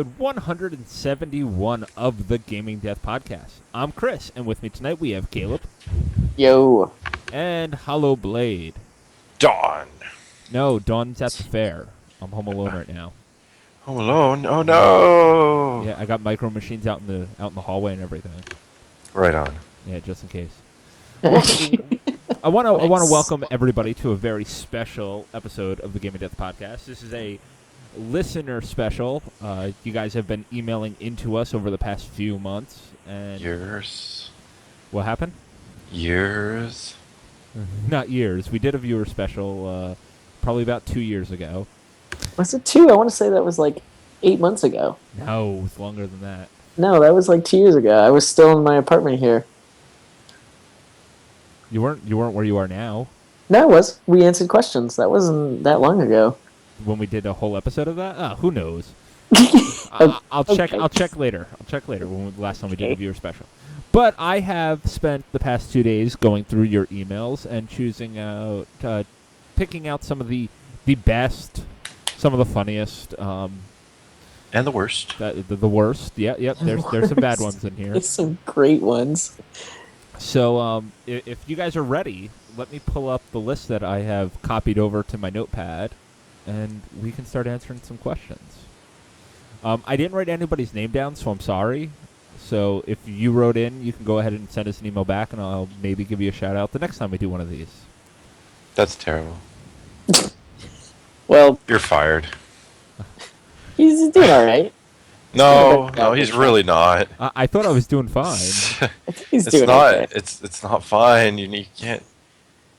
171 of the Gaming Death Podcast. I'm Chris, and with me tonight we have Caleb Yo. and Hollow Blade. Dawn. No, Dawn's at the fair. I'm home alone right now. Home Alone? Oh no! Yeah, I got micro machines out in the hallway and everything. Right on. Yeah, just in case. I want to welcome everybody to a very special episode of the Gaming Death Podcast. This is a listener special. You guys have been emailing into us over the past few months, and Years. what happened? Years. Not years. We did a viewer special probably about 2 years ago. Was it 2? I want to say that was like 8 months ago. No, it was longer than that. No, that was like 2 years ago. I was still in my apartment here. You weren't where you are now No, it was. We answered questions. That wasn't that long ago. when we did a whole episode of that. Who knows? Okay. I'll check later. I'll check later when the last time we did a viewer special. But I have spent the past 2 days going through your emails and choosing out, picking out some of the best, some of the funniest, And the worst. the worst. Yep. There's some bad ones in here. There's some great ones. So if you guys are ready, let me pull up the list that I have copied over to my notepad, and we can start answering some questions. I didn't write anybody's name down, so I'm sorry. So if you wrote in, you can go ahead and send us an email back, and I'll maybe give you a shout-out the next time we do one of these. That's terrible. Well, You're fired. he's doing all right. No, he's really not. I thought I was doing fine. He's It's doing not. okay. It's not fine. You can't.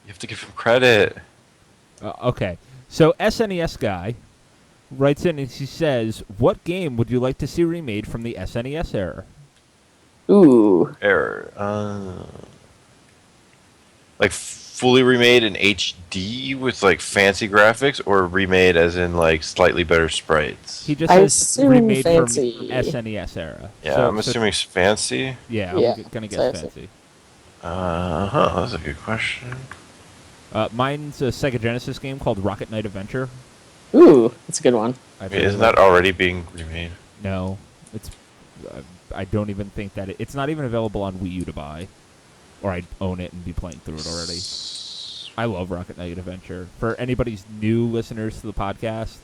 You have to give him credit. Okay. So SNES guy writes in and he says, what game would you like to see remade from the SNES era? Ooh. Error. Like fully remade in HD with like fancy graphics, or remade as in like slightly better sprites. He just I says assume remade fancy. from SNES era. Yeah, So- I'm assuming it's fancy. Yeah, Yeah, I'm gonna so guess I see. fancy. That's a good question. Mine's a Sega Genesis game called Rocket Knight Adventure. Ooh, that's a good one. I Wait, isn't that already being remade? No, it's. I don't even think that it's not even available on Wii U to buy, or I'd own it and be playing through it already. I love Rocket Knight Adventure. For anybody's new listeners to the podcast,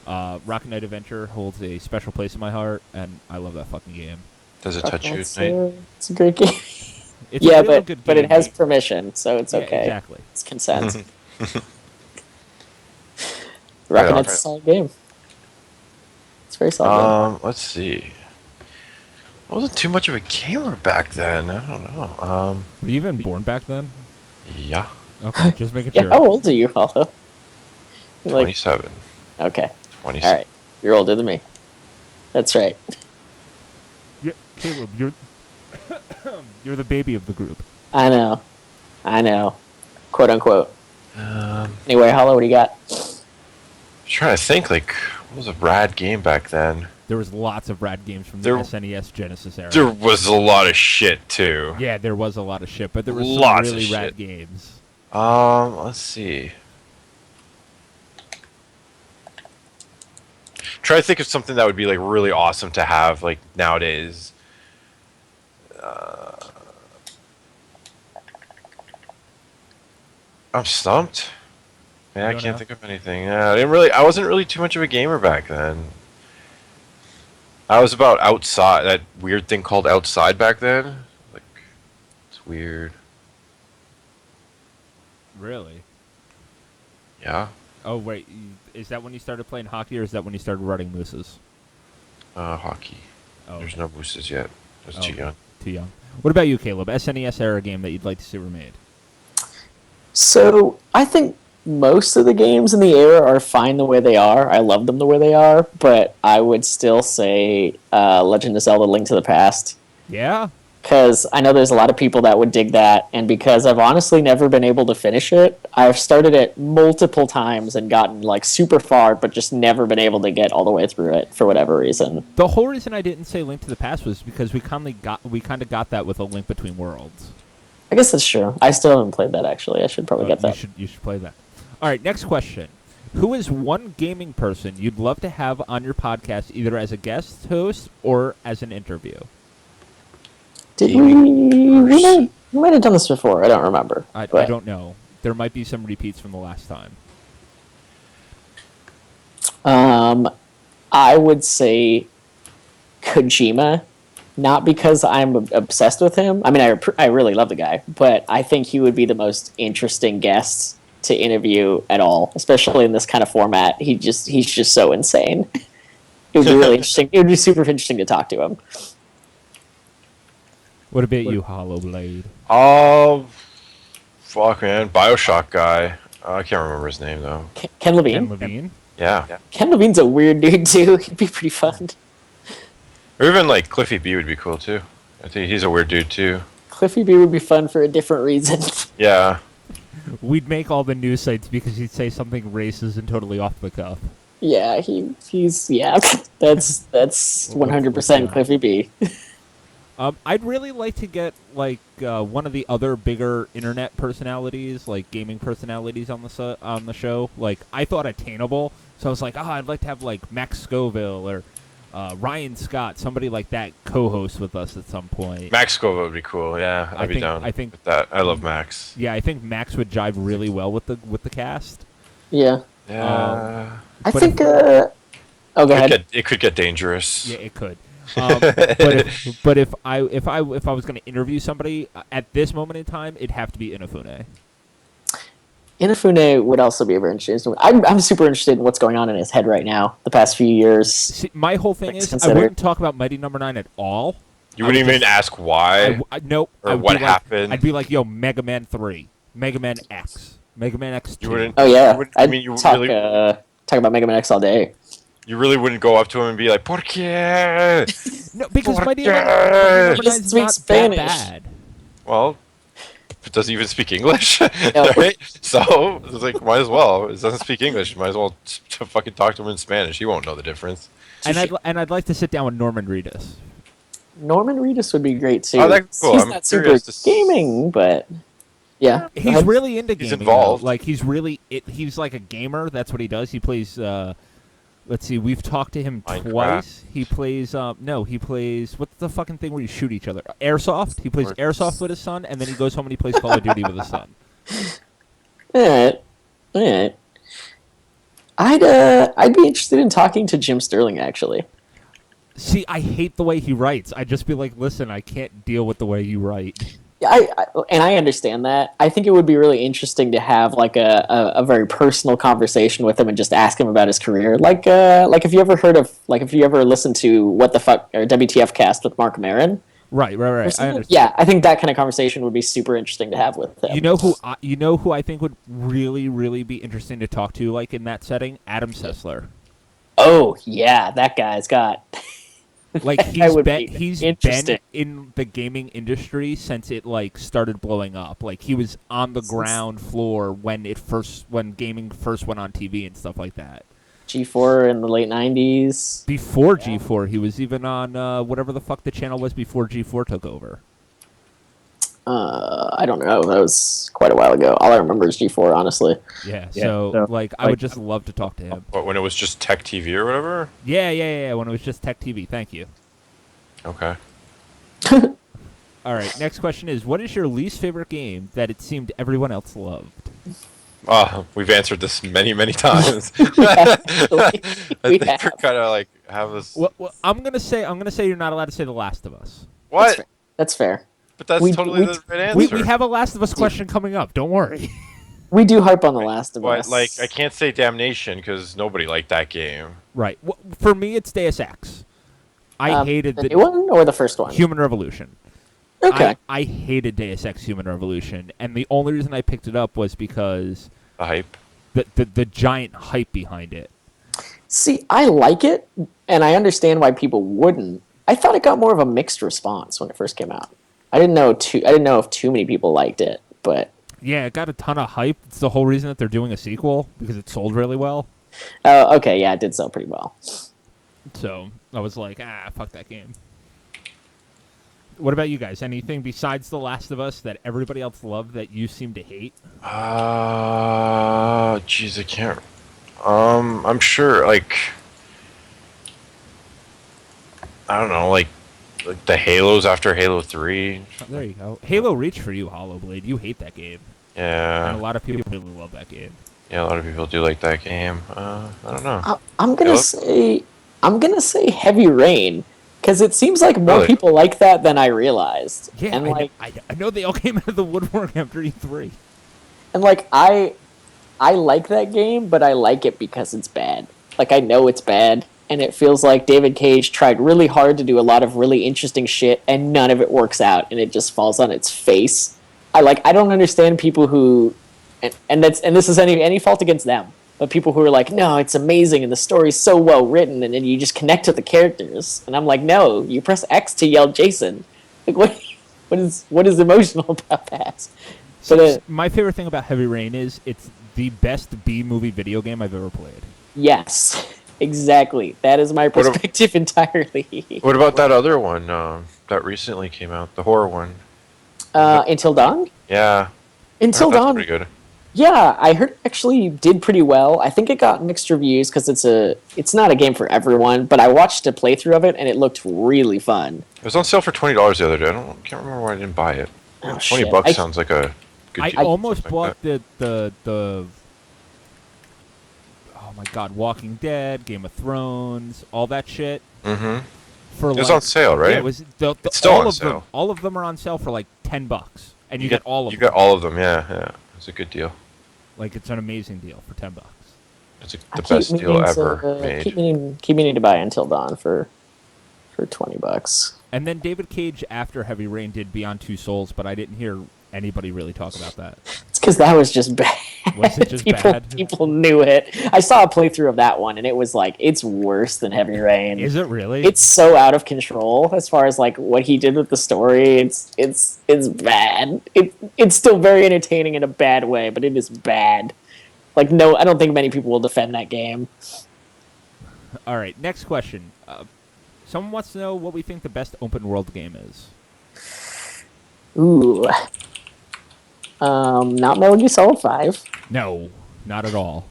Rocket Knight Adventure holds a special place in my heart, and I love that fucking game. Does it touch you at That's, night? it's a great game. It's Yeah, a real good but game. it has permission, so it's Yeah, okay. exactly. It's consent. Right Rocket on, Knight's a right. solid game. It's a very solid. Let's see. I wasn't too much of a gamer back then. I don't know. Were you even born back then? Yeah, Okay, just making Yeah, sure. how old are you, Hollow? You're 27. Okay, 27. all right. You're older than me. That's right. Yeah, Caleb, you're you're the baby of the group. I know. Quote unquote. I'm Anyway, Hollow, what do you got? trying to think, like, what was a rad game back then? There was lots of rad games from the There- SNES Genesis era. There was a lot of shit, too. Yeah, there was a lot of shit, but there was some Lots of really rad shit. games. Let's see. Try to think of something that would be, like, really awesome to have, like, nowadays. I'm stumped. Yeah, I don't can't know? think of anything. Yeah, I wasn't really too much of a gamer back then. I was about outside, that weird thing called outside back then. Like, it's weird. Really? Yeah. Oh wait, is that when you started playing hockey, or is that when you started running mooses? Hockey. Oh, There's okay. no boosters yet. That's too Oh. young. Too young. What about you, Caleb? SNES era game that you'd like to see remade? So I think most of the games in the era are fine the way they are. I love them the way they are, but I would still say Legend of Zelda: Link to the Past. Yeah. Because I know there's a lot of people that would dig that, and because I've honestly never been able to finish it, I've started it multiple times and gotten like super far, but just never been able to get all the way through it for whatever reason. The whole reason I didn't say Link to the Past was because we kind of got that with A Link Between Worlds. I guess that's true. I still haven't played that actually. I should probably get that. You should play that. All right, next question. Who is one gaming person you'd love to have on your podcast, either as a guest host or as an interview? Did we might have done this before. I don't remember. I but- don't know. There might be some repeats from the last time. I would say Kojima, not because I'm obsessed with him. I mean, I really love the guy, but I think he would be the most interesting guest to interview at all, especially in this kind of format. He's just so insane. It would be really interesting. It would be super interesting to talk to him. What about you, Hollow Blade? Oh, fuck, man. Bioshock guy. I can't remember his name, though. Ken Levine. Ken Levine? Yeah. Ken Levine's a weird dude too. He'd be pretty fun. Or even, like, Cliffy B would be cool, too. I think he's a weird dude, too. Cliffy B would be fun for a different reason. Yeah. We'd make all the news sites because he'd say something racist and totally off the cuff. Yeah, he's that's 100% Cliffy B. I'd really like to get like one of the other bigger internet personalities, like gaming personalities on the show. Like I thought Attainable, so I was like, I'd like to have like Max Scoville or Ryan Scott, somebody like that, co-host with us at some point. Max Scoville would be cool, yeah. I'd be down I think with that. I love Max. Yeah, I think Max would jive really well with the cast. Yeah. Yeah. I but think. Go ahead. It could get dangerous. Yeah, it could. But if I was going to interview somebody at this moment in time, it'd have to be Inafune. Inafune would also be very interesting. I'm super interested in what's going on in his head right now. The past few years. See, my whole thing is, I Consider- wouldn't talk about Mighty Number 9 at all. You wouldn't even ask why. Nope. Or I would what be like- happened. I'd be like, yo, Mega Man 3, Mega Man X, Mega Man X2. You wouldn't. Oh yeah, You wouldn't- I I'd mean, you talk really, talk about Mega Man X all day. you really wouldn't go up to him and be like, "Por qué?" No, because Mighty Yeah. Number He doesn't 9 is speak not Spanish. that bad. Well, it doesn't even speak English, No. right? So it's like, might as well. It doesn't speak English. Might as well fucking talk to him in Spanish. He won't know the difference. And I'd like to sit down with Norman Reedus. Norman Reedus would be great too. Oh, that's cool. He's I'm not super curious to gaming, but yeah. Go He's ahead. really into He's gaming. involved. Though. Like he's like a gamer. That's what he does. He plays. Let's see. We've talked to him Minecraft. twice. He plays. He plays. What's the fucking thing where you shoot each other? Airsoft. He plays airsoft with his son, and then he goes home and he plays Call of Duty with his son. All right. I'd be interested in talking to Jim Sterling actually. See, I hate the way he writes. I'd just be like, listen, I can't deal with the way you write. Yeah, I understand that. I think it would be really interesting to have like a very personal conversation with him and just ask him about his career. Like if you ever listened to What the Fuck or WTF Cast with Mark Maron. Right. I understand. Yeah, I think that kind of conversation would be super interesting to have with him. You know who I think would really, really be interesting to talk to, like in that setting? Adam Sessler. Oh yeah, that guy's got. Like That would be he's interesting. been in the gaming industry since it like started blowing up. Like he was on the ground floor when gaming first went on TV and stuff like that. G4 in the late 90s. Before G4, he was even on whatever the fuck the channel was before G4 took over. I don't know. That was quite a while ago. All I remember is G4, honestly. Yeah. Yeah, So so, like I would just love to talk to him. What, when it was just Tech TV or whatever? Yeah. When it was just Tech TV. Thank you. Okay. All right. Next question is: what is your least favorite game that it seemed everyone else loved? We've answered this many, many times. We I think have. we're kind of like have this. Well, I'm gonna say you're not allowed to say The Last of Us. What? That's fair. But that's We- totally we- the right answer. We have a Last of Us question coming up. Don't worry. We do harp on The Last of But Us. like, I can't say Damnation because nobody liked that game. Right. Well, for me, it's Deus Ex. I hated the the new one or the first one. Human Revolution. Okay. I hated Deus Ex Human Revolution, and the only reason I picked it up was because The hype. the giant hype behind it. See, I like it, and I understand why people wouldn't. I thought it got more of a mixed response when it first came out. I didn't know if too many people liked it, but Yeah, it got a ton of hype. It's the whole reason that they're doing a sequel because it sold really well. okay, yeah, it did sell pretty well. So I was like, fuck that game. What about you guys? Anything besides The Last of Us that everybody else loved that you seem to hate? Jeez, I can't. I'm sure, like, I don't know, like the Halos after Halo 3. Oh, there you go. Halo Reach for you, Hollowblade. You hate that game, and a Yeah, lot of people really love that game. yeah, a lot of people do like that game. I don't know. I'm gonna Caleb? say Heavy Rain because it seems like more Really? people like that than I realized. Yeah, and like I know they all came out of the woodwork after E3. and like I like that game, but I like it because it's bad. Like I know it's bad, and it feels like David Cage tried really hard to do a lot of really interesting shit, and none of it works out, and it just falls on its face. I don't understand people who, and this is any fault against them, but people who are like, no, it's amazing, and the story's so well written, and then you just connect to the characters, and I'm like, no, you press X to yell Jason. Like what is emotional about that? So But my favorite thing about Heavy Rain is it's the best B movie video game I've ever played. yes, exactly. That is my What a- perspective entirely. What about that other one that recently came out, the horror one? Until Dawn? Yeah, Until that's Dawn. pretty good. Yeah, I heard it actually did pretty well. I think it got mixed reviews because it's not a game for everyone, but I watched a playthrough of it and it looked really fun. It was on sale for $20 the other day. Can't remember why I didn't buy it. Oh, 20 shit. bucks sounds like a good I deal. almost Something like bought the oh my god, Walking Dead, Game of Thrones, all that shit that. Mm-hmm. for It was like, on sale, right? Yeah, it was It's still all on of them. sale. All of them are on sale for like $10, and you get all of You them. got all of them, yeah. It's a good deal. Like it's an amazing deal for $10. It's I the keep best deal meaning ever to, made. keep meaning to buy Until Dawn for $20. And then David Cage after Heavy Rain did Beyond Two Souls, but I didn't hear anybody really talk about that. It's because that was just bad. Was it just people, bad? People knew it. I saw a playthrough of that one, and it was like it's worse than Heavy Rain. Is it really? It's so out of control as far as like what he did with the story. It's bad. It's still very entertaining in a bad way, but it is bad. Like no, I don't think many people will defend that game. All right, next question. Someone wants to know what we think the best open world game is. Ooh, not Metal Gear Solid 5. No, not at all.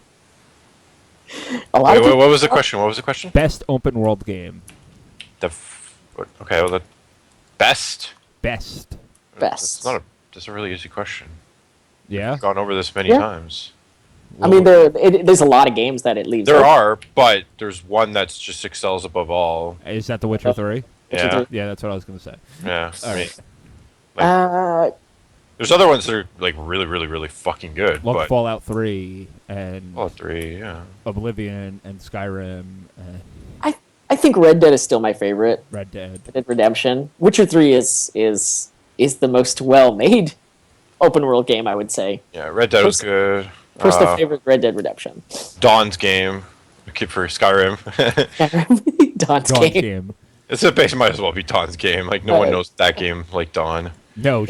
A lot Wait, of people, what was the question? What was the question? Best open world game. Okay, well, the best. Best. Best. That's a really easy question. Yeah. I've gone over this many Yeah. times. I mean, there's a lot of games that it leaves. There open. are, but there's one that's just excels above all. Is that The Witcher 3? Witcher Yeah, 3. Yeah, that's what I was going to say. yeah. All I mean, right. there's other ones that are like really, really, really fucking good. Love but Fallout 3 and Fallout 3, yeah. Oblivion and Skyrim and I think Red Dead is still my favorite. Red Dead. Red Dead Redemption. Witcher 3 is the most well-made open world game, I would say. Yeah, Red Dead was good. Personal favorite, Red Dead Redemption. Dawn's game. I keep for Skyrim. Dawn's Dawn's game. game. It's a base might as well be Dawn's game. Like no one knows that game like Dawn. No,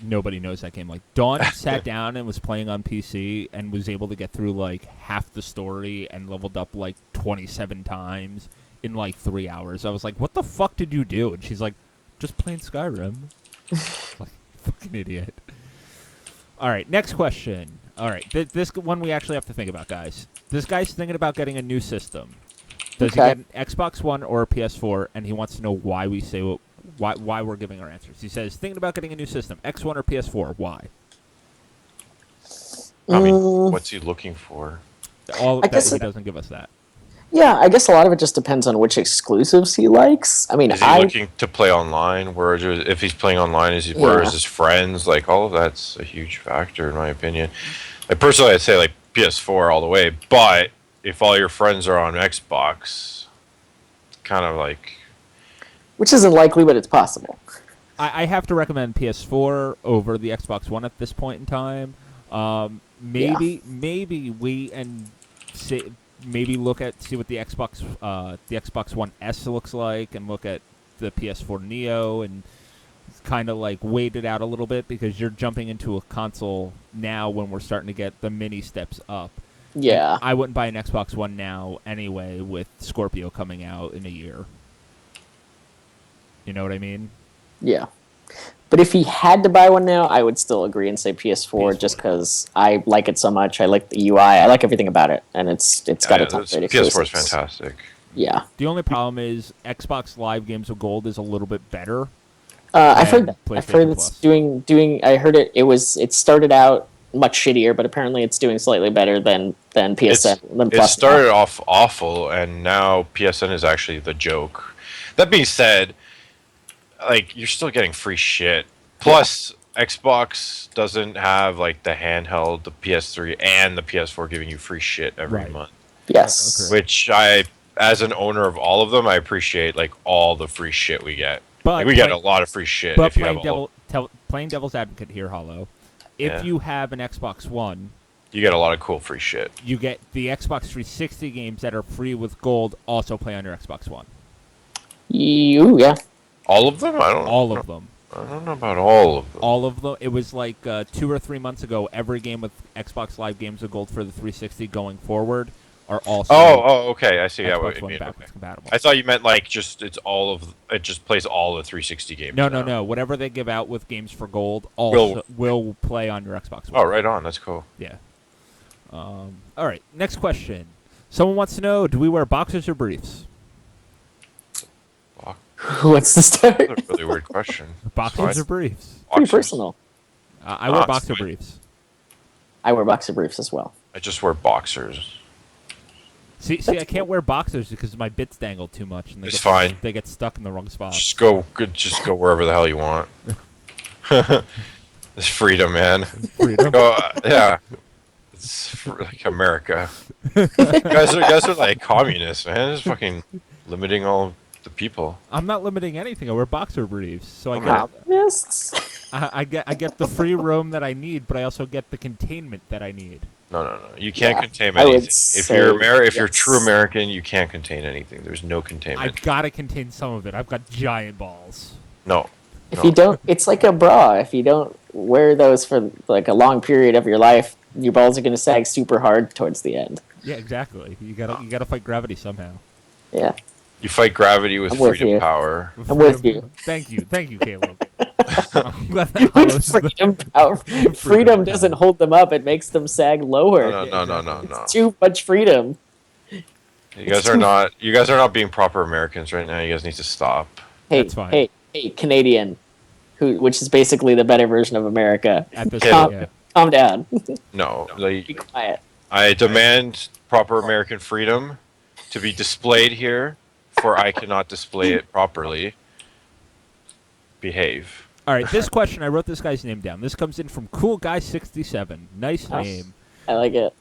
nobody knows that game. Like Dawn sat down and was playing on PC and was able to get through like half the story and leveled up like 27 times in like 3 hours. I was like, "What the fuck did you do?" And she's like, "Just playing Skyrim." Like fucking idiot. All right, next question. All right, this one we actually have to think about, guys. This guy's thinking about getting a new system. Does he Okay. get an Xbox One or a PS4? And he wants to know why we say why we're giving our answers. He says thinking about getting a new system, X1 or PS4. Why? I mean, Mm. what's he looking for? All I that guess he it- doesn't give us that. Yeah, I guess a lot of it just depends on which exclusives he likes. I mean, Is he looking to play online? If he's playing online, where Yeah. is his friends? Like all of that's a huge factor in my opinion. Like personally, I'd say like PS4 all the way. But if all your friends are on Xbox, it's kind of like which isn't likely, but it's possible. I have to recommend PS4 over the Xbox One at this point in time. Maybe wait and see. Maybe see what the Xbox One S looks like, and look at the PS4 Neo, and kind of like wait it out a little bit because you're jumping into a console now when we're starting to get the mini steps up. Yeah. I wouldn't buy an Xbox One now anyway with Scorpio coming out in a year. You know what I mean? Yeah. But if he had to buy one now, I would still agree and say PS4, PS4. just because I like it so much. I like the UI. I like everything about it, and it's got a ton of great PS4 is exclusives. fantastic. Yeah, The only problem is Xbox Live Games with Gold is a little bit better. I've heard And that. I've heard PlayStation it's Plus. doing. I heard it started out much shittier, but apparently it's doing slightly better than PSN. Than It Plus started off awful, and now PSN is actually the joke. That being said, like you're still getting free shit. Plus, Xbox doesn't have like the handheld, the PS3, and the PS4 giving you free shit every Right. month. Yes. Okay. Which as an owner of all of them, I appreciate like all the free shit we get. But Like, we get a lot of free shit But if you have all. playing devil's advocate here, Hollow. If Yeah. you have an Xbox One, You get a lot of cool free shit. you get the Xbox 360 games that are free with gold also play on your Xbox One. Yeah. All of them? All of them. I don't know about all of them. All of them. It was like 2 or 3 months ago. Every game with Xbox Live Games with Gold for the 360 going forward are also Okay. I see. Yeah, Xbox what you One mean. backwards Okay. compatible. I thought you meant like just it just plays all the 360 games. No. now. Whatever they give out with games for gold also will play on your Xbox One. Oh, right on. That's cool. Yeah. All right. Next question. Someone wants to know: do we wear boxers or briefs? What's the start? That's a really weird question. Boxers So or briefs? Pretty boxers. personal. I wear it's boxer fine. briefs. I wear boxer briefs as well. I just wear boxers. See, I can't wear boxers because my bits dangle too much, and It's fine. They get stuck in the wrong spot. Just go wherever the hell you want. It's freedom, man. Freedom. Go, yeah. It's like America. You guys are like communists, man. Just fucking limiting all the people. I'm not limiting anything. I wear boxer briefs, so I Okay. get Yes. I get the free roam that I need, but I also get the containment that I need. No. You can't Yeah, contain I would anything. If say if you're yes. true American, you can't contain anything. There's no containment. I've got to contain some of it. I've got giant balls. No. If No. you don't, it's like a bra. If you don't wear those for like a long period of your life, your balls are going to sag super hard towards the end. Yeah, exactly. You gotta fight gravity somehow. Yeah. You fight gravity with I'm with freedom you. power. I'm with you. Thank you, Caleb. I'm glad that was the- freedom, power. Freedom doesn't hold them up; it makes them sag lower. No. It's too much freedom. You guys are not being proper Americans right now. You guys need to stop. Hey, That's fine. hey, Canadian, which is basically the better version of America. at this Caleb. point. Yeah. Calm down. No. Be quiet. I demand proper American freedom to be displayed here, for I cannot display it properly. Behave. All right, this question I wrote this guy's name down. This comes in from Cool Guy 67. Nice Oh. name. I like it.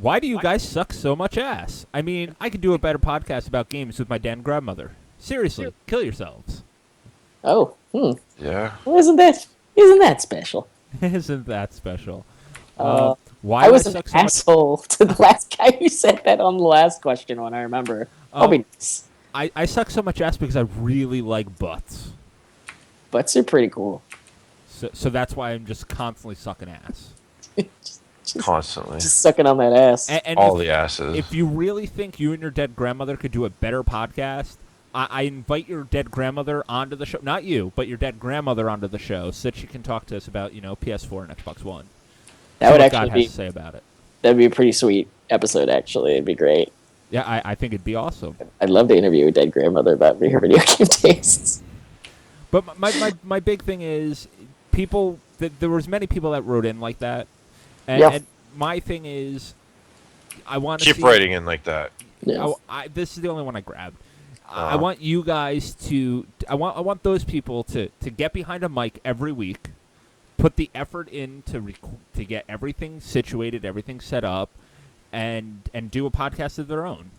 Why do you guys suck so much ass? I mean, I could do a better podcast about games with my damn grandmother. Seriously, kill yourselves. Oh, Yeah. well, isn't that special? Isn't that special? Uh, Why I do was an suck so much? asshole to the last guy who said that on the last question one. I remember. I'll be nice. I suck so much ass because I really like butts. Butts are pretty cool. So that's why I'm just constantly sucking ass. Constantly. Just sucking on that ass. And All if, the asses. if you really think you and your dead grandmother could do a better podcast, I invite your dead grandmother onto the show. Not you, but your dead grandmother onto the show so that she can talk to us about, PS4 and Xbox One. That See would what God actually has to say about it. that'd be a pretty sweet episode. Actually, it'd be great. Yeah, I think it'd be awesome. I'd love to interview a dead grandmother about her video game tastes. But my big thing is people. There was many people that wrote in like that, and, Yeah. and my thing is, I want to Keep writing in like that. Yeah. This is the only one I grabbed. I Uh-huh. want you guys to. I want those people to get behind a mic every week, put the effort in to get everything situated, everything set up, and do a podcast of their own.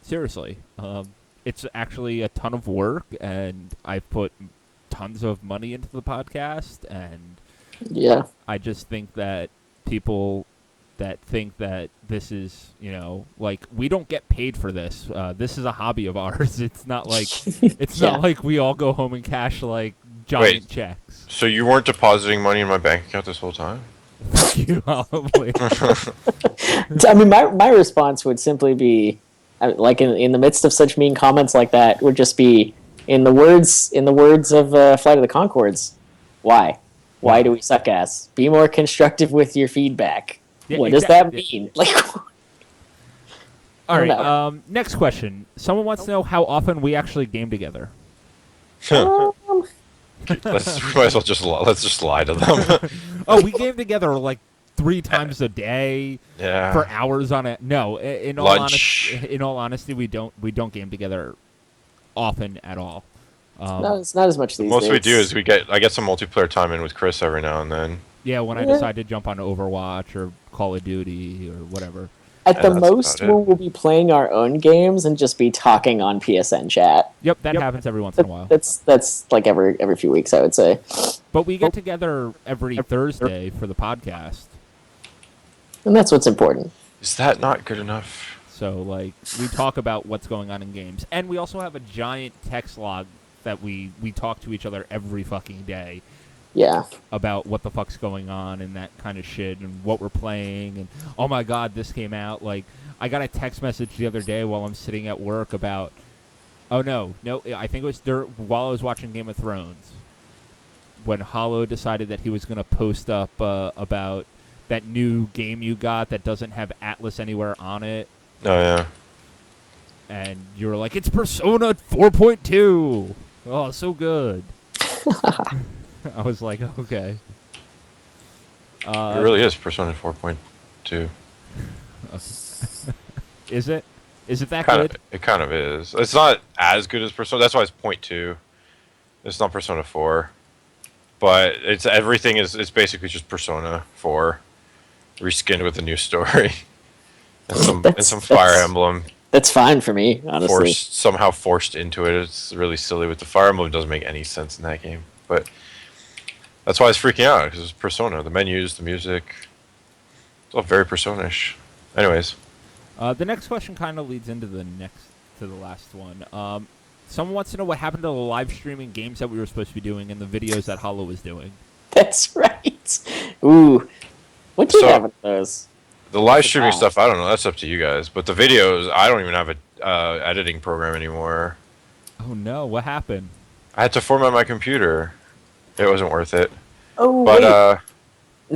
Seriously, it's actually a ton of work, and I've put tons of money into the podcast, and Yeah. I just think that people that think that this is, like we don't get paid for this. This is a hobby of ours. It's not like Yeah. not like we all go home and cash like giant Wait. checks. So you weren't depositing money in my bank account this whole time? You probably. I mean, my response would simply be, like in the midst of such mean comments like that, would just be in the words of Flight of the Conchords, Why? Why do we suck ass? Be more constructive with your feedback. Yeah, What does that exactly. mean? Like, All right. know. Next question. Someone wants to know how often we actually game together. Let's just lie to them. Oh, we game together like 3 times a day Yeah. for hours on it. No, in all Lunch. in all honesty, we don't game together often at all. no, it's not as much these Most days. we do is I get some multiplayer time in with Chris every now and then. Yeah, when I Yeah. decide to jump on Overwatch or Call of Duty or whatever. At Yeah, the that's most, about it. we will be playing our own games and just be talking on PSN chat. Yep, that happens every once in a while. That's like every few weeks, I would say. But we get together every Thursday for the podcast. And that's what's important. Is that not good enough? So, like, we talk about what's going on in games. And we also have a giant text log that we talk to each other every fucking day Yeah. about what the fuck's going on and that kind of shit and what we're playing. And, oh my god, this came out. Like, I got a text message the other day while I'm sitting at work about... Oh, no, I think it was while I was watching Game of Thrones. When Hollow decided that he was going to post up about that new game you got that doesn't have Atlas anywhere on it. Oh yeah. And you were like, it's Persona 4.2. Oh, so good. I was like, okay. It really is Persona 4.2. Is it? Is it that Kind good? of, it kind of is. It's not as good as Persona. That's why it's 0.2. It's not Persona 4. But it's basically just Persona 4 reskinned with a new story. and some Fire Emblem That's fine for me, honestly. somehow forced into it. It's really silly with the Fire Emblem. Doesn't make any sense in that game. But that's why I was freaking out, because it's Persona. The menus, the music. It's all very Persona-ish. Anyways. The next question kind of leads into the last one. Someone wants to know what happened to the live streaming games that we were supposed to be doing and the videos that Hollow was doing. That's right. Ooh. What do you have with those? The live streaming Wow. stuff, I don't know. That's up to you guys. But the videos, I don't even have a editing program anymore. Oh no, what happened? I had to format my computer. It wasn't worth it. Oh, But wait.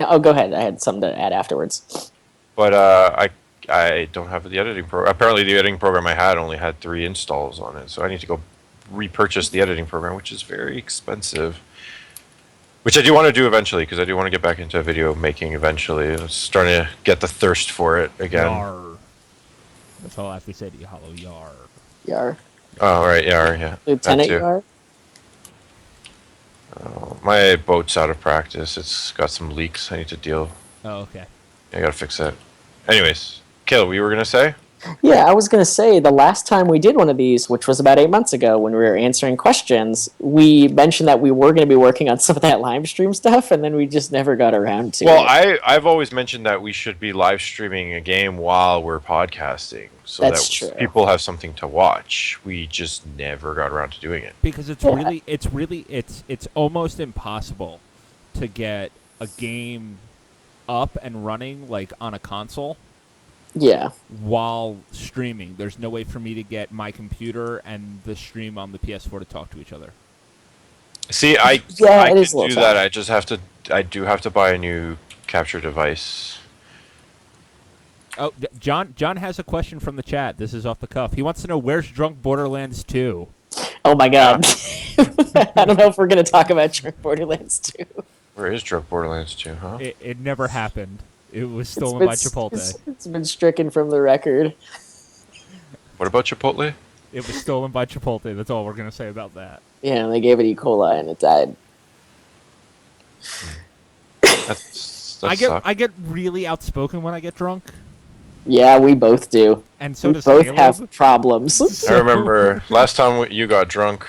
No, go ahead. I had something to add afterwards. I don't have the editing program. Apparently, the editing program I had only had 3 installs on it, so I need to go repurchase the editing program, which is very expensive. Which I do want to do eventually, because I do want to get back into video making eventually. I'm starting to get the thirst for it again. Yar. That's all I have to say to you, Hollow. Yar. Yar. Oh, right, yeah. That Lieutenant too. Yar? My boat's out of practice. It's got some leaks I need to deal. Oh, okay. I gotta fix that. Anyways, Caleb, what you were gonna say? Yeah, I was going to say the last time we did one of these, which was about 8 months ago when we were answering questions, we mentioned that we were going to be working on some of that live stream stuff, and then we just never got around to Well, it. I've always mentioned that we should be live streaming a game while we're podcasting, so That's that true. people have something to watch. We just never got around to doing it. Because it's Yeah. it's almost impossible to get a game up and running like on a console Yeah. while streaming. There's no way for me to get my computer and the stream on the PS4 to talk to each other. See, I Yeah, I it can is a little do that. tough. I do have to buy a new capture device. Oh, John has a question from the chat. This is off the cuff. He wants to know where's Drunk Borderlands 2? Oh my god. I don't know if we're going to talk about Drunk Borderlands 2. Where is Drunk Borderlands 2, huh? It never happened. It was stolen by Chipotle. It's been stricken from the record. What about Chipotle? It was stolen by Chipotle. That's all we're going to say about that. Yeah, and they gave it E. coli and it died. That sucks. I get really outspoken when I get drunk, Yeah, we both do. and so We does both Caleb. have problems. I remember last time you got drunk,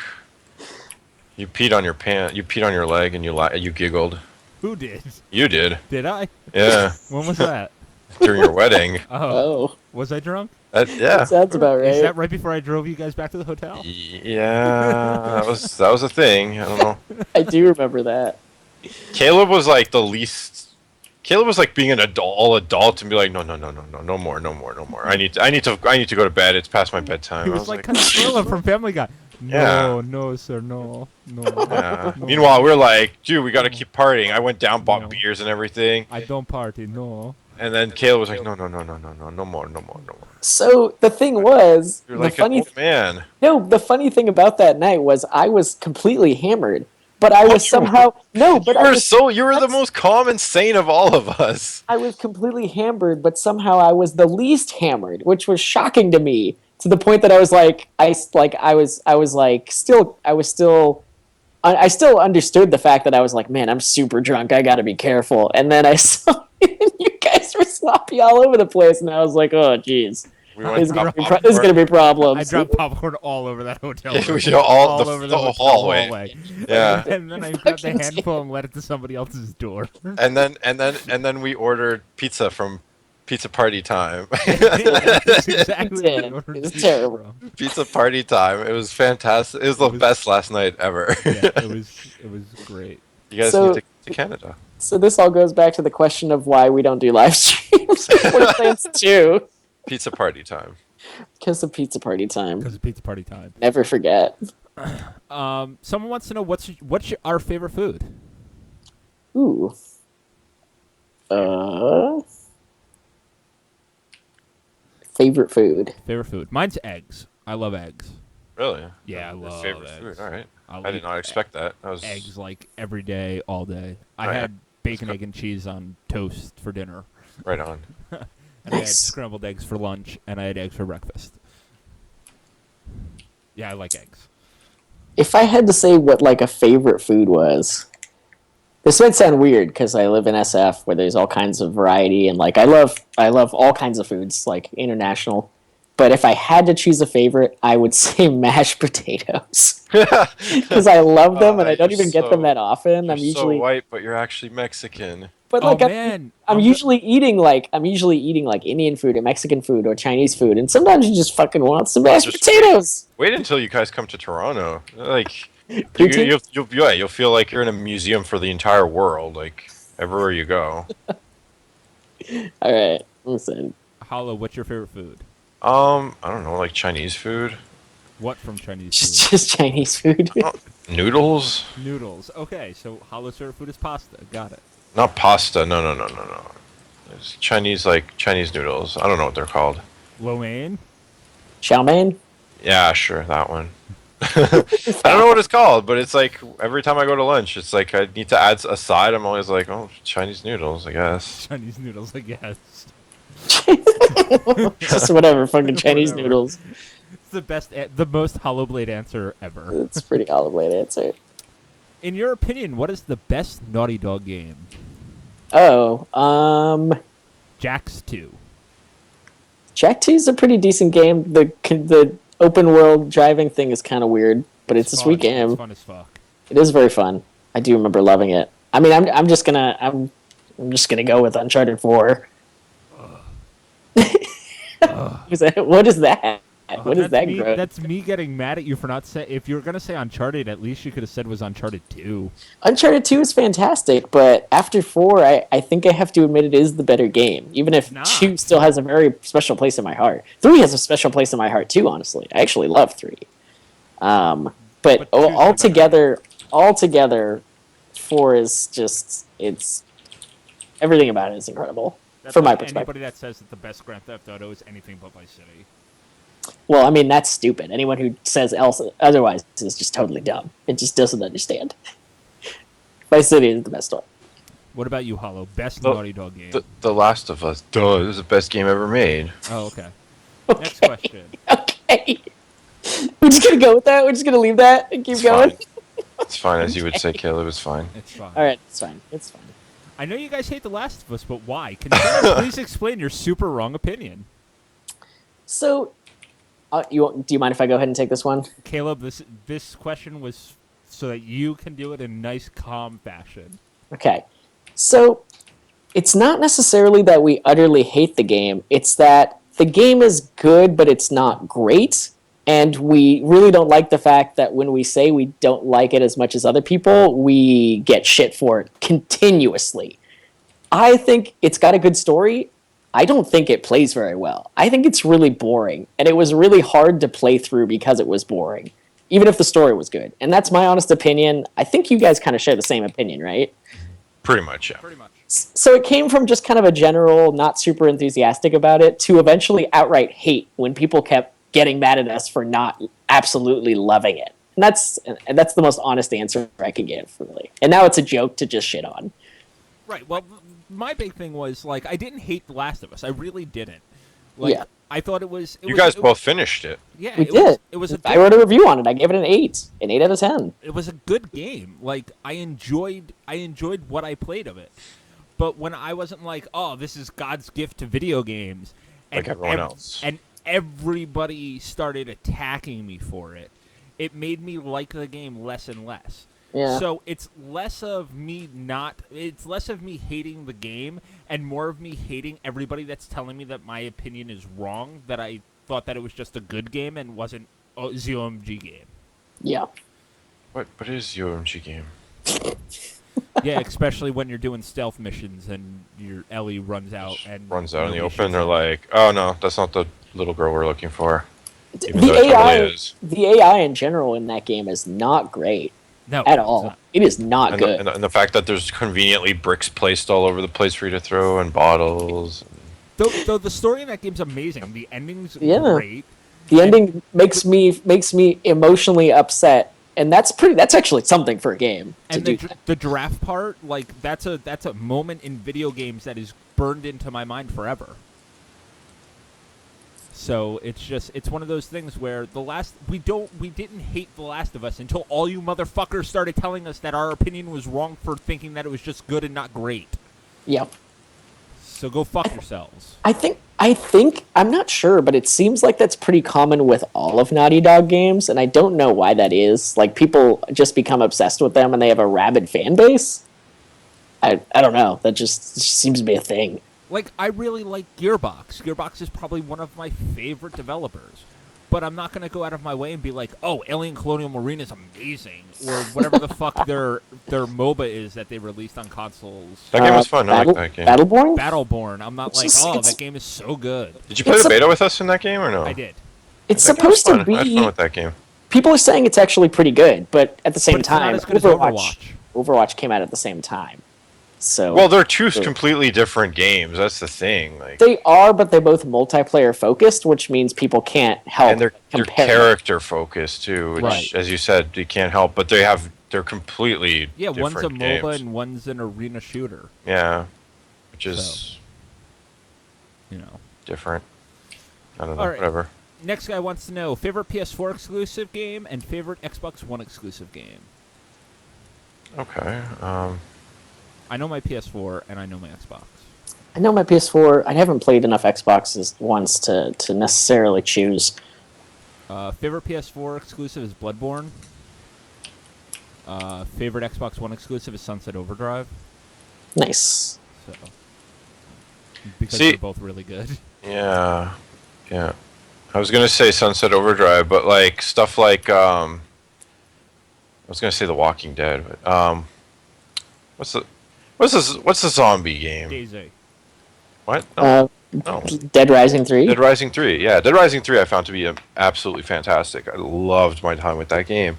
you peed on your pant, you peed on your leg, and you giggled. Who did? You did, Did I? yeah, When was that? during your wedding. Oh, Oh, was I drunk? Yeah, sounds about right. Is that right before I drove you guys back to the hotel? yeah, that was a thing. I don't know. I do remember that. Caleb was like the least. Caleb was like being an adult and be like, no more. I need to go to bed. It's past my bedtime. He I was like Consuela from Family Guy. No, no, sir, no, no. Yeah. No. Meanwhile, we're like, dude, we got to keep partying. I went down, bought No. beers and everything. I don't party, no. And then Kayla was like, no, no, no, no, no, no, no more, no more, no more. So the thing was, You're the like funny an old man. no, the funny thing about that night was I was completely hammered, but I was you were. somehow no, but You were the most calm and sane of all of us. I was completely hammered, but somehow I was the least hammered, which was shocking to me. To the point that I was like, I still understood the fact that I was like, man, I'm super drunk. I got to be careful. And then I saw you guys were sloppy all over the place, and I was like, oh, jeez. We There's went gonna be problems. I dropped popcorn all over that hotel Yeah, room. we all the over whole hotel hallway. Yeah. And then I grabbed a Fucking handful and led it to somebody else's door. And then we ordered pizza from Pizza Party Time. That's exactly what I It ordered was pizza terrible. from. Pizza Party Time. It was fantastic. It was the best last night ever. Yeah, it was great. You guys So- need to come to Canada. So this all goes back to the question of why we don't do live streams. We're plans to Pizza Party Time. because of pizza party time. Because of pizza party time. Never forget. Someone wants to know what's our favorite food. Ooh. Favorite food. Favorite food. Mine's eggs. I love eggs. Really? Yeah, I Your love favorite eggs. food. All right. I'll I eat did not expect that. That was eggs like every day, all day. I Oh, yeah. had bacon, egg, and cheese on toast for dinner. right on. And I had Nice. scrambled eggs for lunch, and I had eggs for breakfast. Yeah, I like eggs. If I had to say what like a favorite food was, this might sound weird because I live in SF where there's all kinds of variety and like I love all kinds of foods like international. But if I had to choose a favorite, I would say mashed potatoes because I love them and I don't You're even get them that often. You're I'm usually, so white, but you're actually Mexican. but like oh man, I'm usually eating like Indian food or Mexican food or Chinese food, and sometimes you just fucking want some mashed Just- potatoes. Wait until you guys come to Toronto. Like, Poutine? you'll feel like you're in a museum for the entire world. Like everywhere you go. All right, listen. Hollow, what's your favorite food? I don't know, like Chinese food, What from Chinese Just Chinese food. noodles, food? Noodles. Okay, so Hollow's favorite food is pasta. Got it. not pasta. No. It's Chinese, like Chinese noodles. I don't know what they're called. Lo mein? Chow mein. Yeah, sure, that one. I don't know what it's called, but it's like every time I go to lunch, it's like I need to add a side. I'm always like, oh, Chinese noodles, I guess. Chinese noodles, I guess. Just whatever, fucking Chinese Whatever. noodles. It's the best, the most Hollow Blade answer ever. It's a pretty olive blade answer. In your opinion, what is the best Naughty Dog game? Oh, Jax 2. Jack 2 is a pretty decent game. The open world driving thing is kind of weird, but it's a sweet game. It's fun as fuck. It is very fun. I do remember loving it. I mean, I'm just gonna go with Uncharted 4. What is that? What is That's that? me, Growth? that's me getting mad at you for not saying. If you were gonna say Uncharted, at least you could have said was Uncharted 2. Uncharted 2 is fantastic, but after 4, I think I have to admit it is the better game, even if Nah. 2 still has a very special place in my heart. 3 has a special place in my heart too, honestly. I actually love 3. But But 2's altogether, 4 is just, it's, everything about it is incredible, That's from my like perspective. Anybody that says that the best Grand Theft Auto is anything but Vice City. Well, I mean, that's stupid. Anyone who says else otherwise is just totally dumb. It just doesn't understand. Vice City is the best one. What about you, Hollow? Best The- Naughty Dog game? The Last of Us. Duh, this is the best game ever made. Oh, okay. Next question. Okay. We're just gonna go with that. We're just gonna leave that and keep It's going. fine. It's fine, as you would say, Caleb. It's fine. It's fine. All right, it's fine. It's fine. I know you guys hate The Last of Us, but why? Can you please explain your super wrong opinion? So, do you mind if I go ahead and take this one? Caleb, this question was so that you can do it in a nice, calm fashion. Okay. So, it's not necessarily that we utterly hate the game. It's that the game is good, but it's not great. And we really don't like the fact that when we say we don't like it as much as other people, we get shit for it continuously. I think it's got a good story. I don't think it plays very well. I think it's really boring. And it was really hard to play through because it was boring. even if the story was good. And that's my honest opinion. I think you guys kind of share the same opinion, right? Pretty much, yeah. Pretty much. So it came from just kind of a general, not super enthusiastic about it, to eventually outright hate when people kept getting mad at us for not absolutely loving it. And that's the most honest answer I could give, really. And now it's a joke to just shit on. Right. Well, my big thing was like I didn't hate The Last of Us. I really didn't. Like, Yeah. I thought it was. You guys both finished it. Yeah, We it did. Was, it was a. I wrote a review on it. I gave it an 8 out of 10. It was a good game. Like I enjoyed what I played of it. But when I wasn't like, oh, this is God's gift to video games, Like everyone else. and everybody started attacking me for it, it made me like the game less and less. Yeah. So it's less of me hating the game and more of me hating everybody that's telling me that my opinion is wrong, that I thought that it was just a good game and wasn't a ZOMG game. Yeah. What is your OMG game? Yeah, especially when you're doing stealth missions and your Ellie runs out in the open. open. They're like, oh no, that's not the little girl we're looking for. Even The though it AI, totally is. the AI in general in that game is not great No, at it's all. not. It is not And good. and the fact that there's conveniently bricks placed all over the place for you to throw and bottles. Though the story in that game's amazing. The ending's Yeah. great. The ending makes me emotionally upset, and that's actually something for a game to And do. the giraffe part, like that's a moment in video games that is burned into my mind forever. So it's one of those things where we didn't hate The Last of Us until all you motherfuckers started telling us that our opinion was wrong for thinking that it was just good and not great. Yep. So go fuck yourselves. I think I'm not sure, but it seems like that's pretty common with all of Naughty Dog games, and I don't know why that is. Like people just become obsessed with them, and they have a rabid fan base. I don't know. That just seems to be a thing. Like, I really like Gearbox. Gearbox is probably one of my favorite developers. But I'm not going to go out of my way and be like, oh, Alien Colonial Marine is amazing. Or whatever the fuck their MOBA is that they released on consoles. That game was fun. I like that game. Battleborn? Battleborn. I'm not It's like, just- oh, it's- that game is so good. Did you play It's the a- beta with us in that game or no? I did. It's That game was supposed to fun. I had fun be. with that game. People are saying it's actually pretty good, but at the same But it's not time, as good as Overwatch. Overwatch came out at the same time. So Well, they're two completely different games. That's the thing. Like, they are, but they're both multiplayer focused, which means people can't help and they're compare. character focused too, which, Right. as you said, you can't help. But they're completely Yeah, one's a different MOBA games. and one's an arena shooter. Yeah, which is You know. different. I don't know. All right. Whatever. Next guy wants to know favorite PS4 exclusive game and favorite Xbox One exclusive game. Okay. I know my PS4 and I know my Xbox. I know my PS4. I haven't played enough Xboxes once to necessarily choose. Favorite PS4 exclusive is Bloodborne. Favorite Xbox One exclusive is Sunset Overdrive. Nice. So, because See- they're both really good. Yeah. Yeah. I was gonna say Sunset Overdrive, but like stuff like I was gonna say The Walking Dead, but what's the zombie game? DayZ. What? No. No. Dead Rising 3. Dead Rising 3. Yeah, Dead Rising 3 I found to be absolutely fantastic. I loved my time with that game.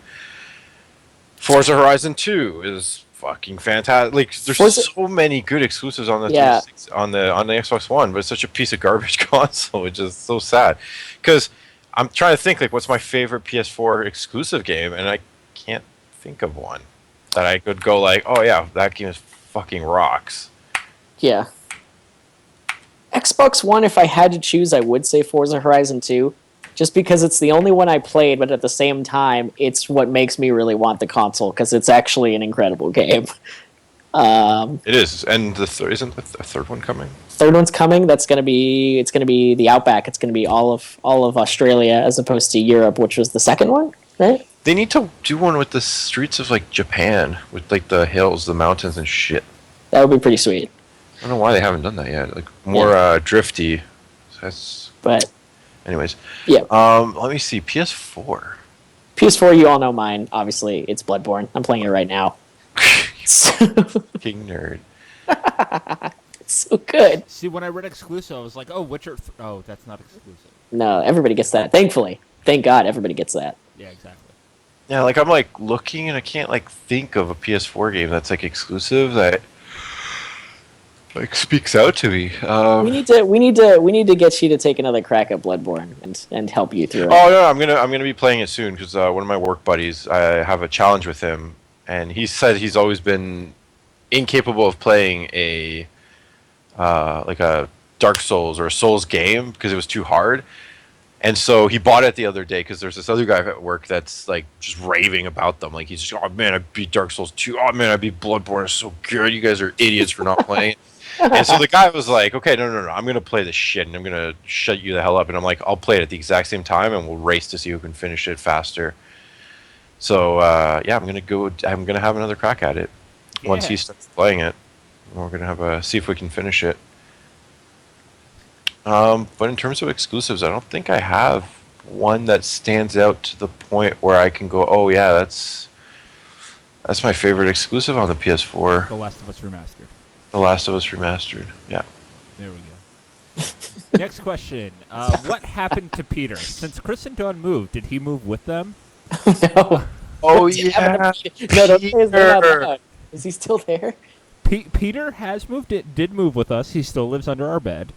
Forza Horizon 2 is fucking fantastic. Like there's Forza- so many good exclusives on the Yeah. 360 on the Xbox One, but it's such a piece of garbage console, which is so sad. Cuz I'm trying to think like what's my favorite PS4 exclusive game and I can't think of one that I could go like, "Oh yeah, that game is fucking rocks." Yeah. Xbox One, if I had to choose, I would say Forza Horizon 2. Just because it's the only one I played, but at the same time, it's what makes me really want the console, because it's actually an incredible game. It is. And isn't the third one coming? Third one's coming. It's gonna be the Outback. It's gonna be all of Australia as opposed to Europe, which was the second one, right? They need to do one with the streets of like Japan, with like the hills, the mountains, and shit. That would be pretty sweet. I don't know why they haven't done that yet. Like more drifty. That's, But anyways. yeah, Let me see. PS4. PS4, you all know mine. Obviously, it's Bloodborne. I'm playing it right now. King nerd. It's so good. See, when I read exclusive, I was like, oh, Witcher. Oh, that's not exclusive. No, everybody gets that. Thankfully, thank God, everybody gets that. Yeah, exactly. Yeah, like I'm like looking and I can't like think of a PS4 game that's like exclusive that like speaks out to me. We need to get you to take another crack at Bloodborne and help you through it. Oh no, I'm gonna be playing it soon because one of my work buddies, I have a challenge with him, and he said he's always been incapable of playing a like a Dark Souls or a Souls game because it was too hard. And so he bought it the other day because there's this other guy at work that's like just raving about them. Like he's just, oh man, I beat Dark Souls 2. Oh man, I beat Bloodborne. It's so good. You guys are idiots for not playing. And so the guy was like, okay, no, I'm gonna play this shit and I'm gonna shut you the hell up. And I'm like, I'll play it at the exact same time and we'll race to see who can finish it faster. So yeah, I'm gonna have another crack at it once he starts playing it. We're gonna have a see if we can finish it. But in terms of exclusives, I don't think I have one that stands out to the point where I can go, oh yeah, that's my favorite exclusive on the PS4. The Last of Us Remastered. The Last of Us Remastered. Yeah. There we go. Next question. What happened to Peter? Since Chris and Dawn moved, did he move with them? No. Oh What's yeah. happening? No, don't say his name out Peter. loud. Is he still there? Peter has moved. Did move with us. He still lives under our bed.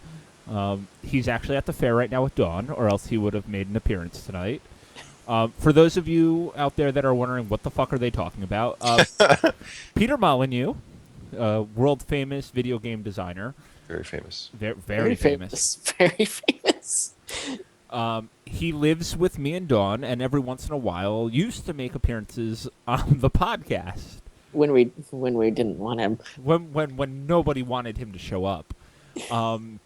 He's actually at the fair right now with Dawn, or else he would have made an appearance tonight. For those of you out there that are wondering what the fuck are they talking about, Peter Molyneux, world famous video game designer, Very famous. very famous. Very famous. He lives with me and Dawn, and every once in a while used to make appearances on the podcast When we didn't want him. when nobody wanted him to show up.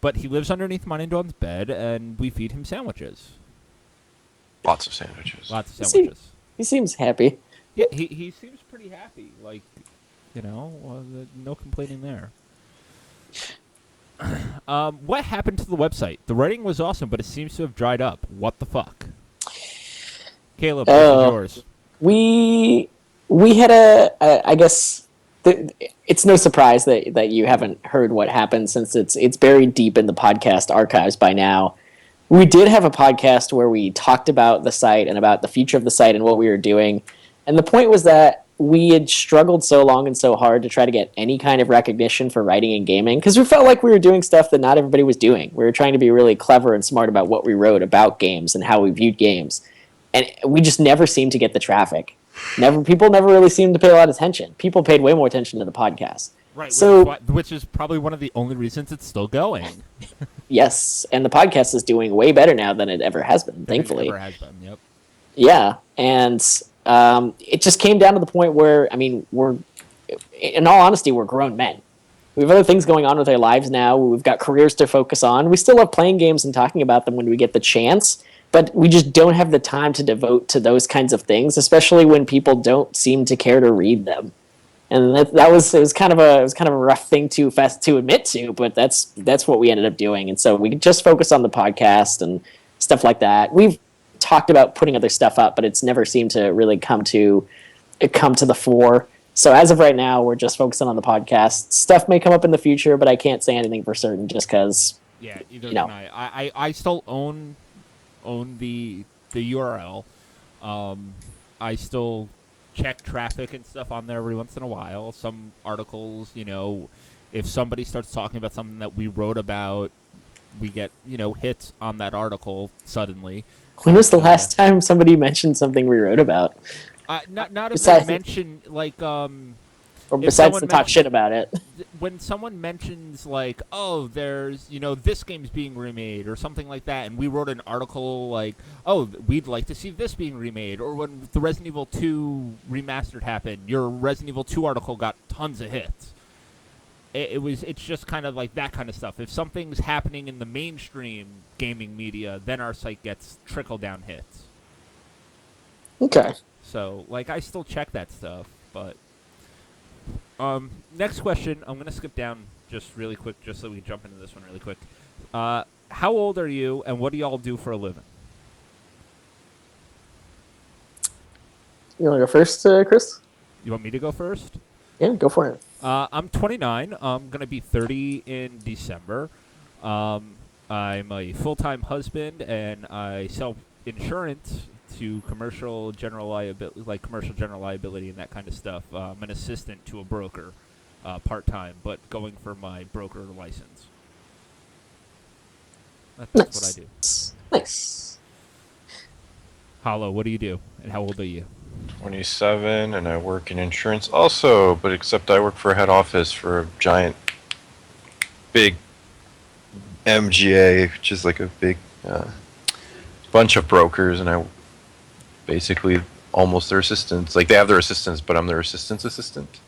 But he lives underneath mine and Dawn's bed, and we feed him sandwiches. Lots of sandwiches. Lots of sandwiches. He seems happy. Yeah, he seems pretty happy. Like, no complaining there. What happened to the website? The writing was awesome, but it seems to have dried up. What the fuck? Caleb, this is yours. We had I guess it's no surprise that you haven't heard what happened since it's buried deep in the podcast archives by now. We did have a podcast where we talked about the site and about the future of the site and what we were doing. And the point was that we had struggled so long and so hard to try to get any kind of recognition for writing and gaming because we felt like we were doing stuff that not everybody was doing. We were trying to be really clever and smart about what we wrote about games and how we viewed games. And we just never seemed to get the traffic. People never really seemed to pay a lot of attention. People paid way more attention to the podcast. Right, So which is probably one of the only reasons it's still going. yes, and the podcast is doing way better now than it ever has been, thankfully. It never has been, yep. Yeah, and it just came down to the point where, I mean, in all honesty, we're grown men. We have other things going on with our lives now. We've got careers to focus on. We still love playing games and talking about them when we get the chance, but we just don't have the time to devote to those kinds of things, especially when people don't seem to care to read them. And it was kind of a rough thing to admit to, but that's what we ended up doing. And so we could just focus on the podcast and stuff like that. We've talked about putting other stuff up, but it's never seemed to really come to the fore. So as of right now, we're just focusing on the podcast. Stuff may come up in the future, but I can't say anything for certain just because. Yeah, either can I. I still own the URL. I still check traffic and stuff on there every once in a while. Some articles, if somebody starts talking about something that we wrote about, we get, hits on that article suddenly. When was the last time somebody mentioned something we wrote about? Not if they mention, like, or besides to talk shit about it. When someone mentions, like, oh, there's, this game's being remade or something like that, and we wrote an article like, oh, we'd like to see this being remade, or when the Resident Evil 2 remastered happened, your Resident Evil 2 article got tons of hits. It's just kind of like that kind of stuff. If something's happening in the mainstream gaming media, then our site gets trickle-down hits. Okay. So, like, I still check that stuff, but... next question. I'm going to skip down just really quick, just so we can jump into this one really quick. How old are you, and what do y'all do for a living? You want to go first, Chris? You want me to go first? Yeah, go for it. I'm 29. I'm going to be 30 in December. I'm a full-time husband, and I sell insurance into commercial general liability, like commercial general liability and that kind of stuff. I'm an assistant to a broker, part-time, but going for my broker license. That's what I do. Nice. Hollow, what do you do, and how old are you? 27, and I work in insurance also, but except I work for a head office for a giant, big MGA, which is like a big bunch of brokers, and I basically almost their assistants. Like, they have their assistants, but I'm their assistant's assistant.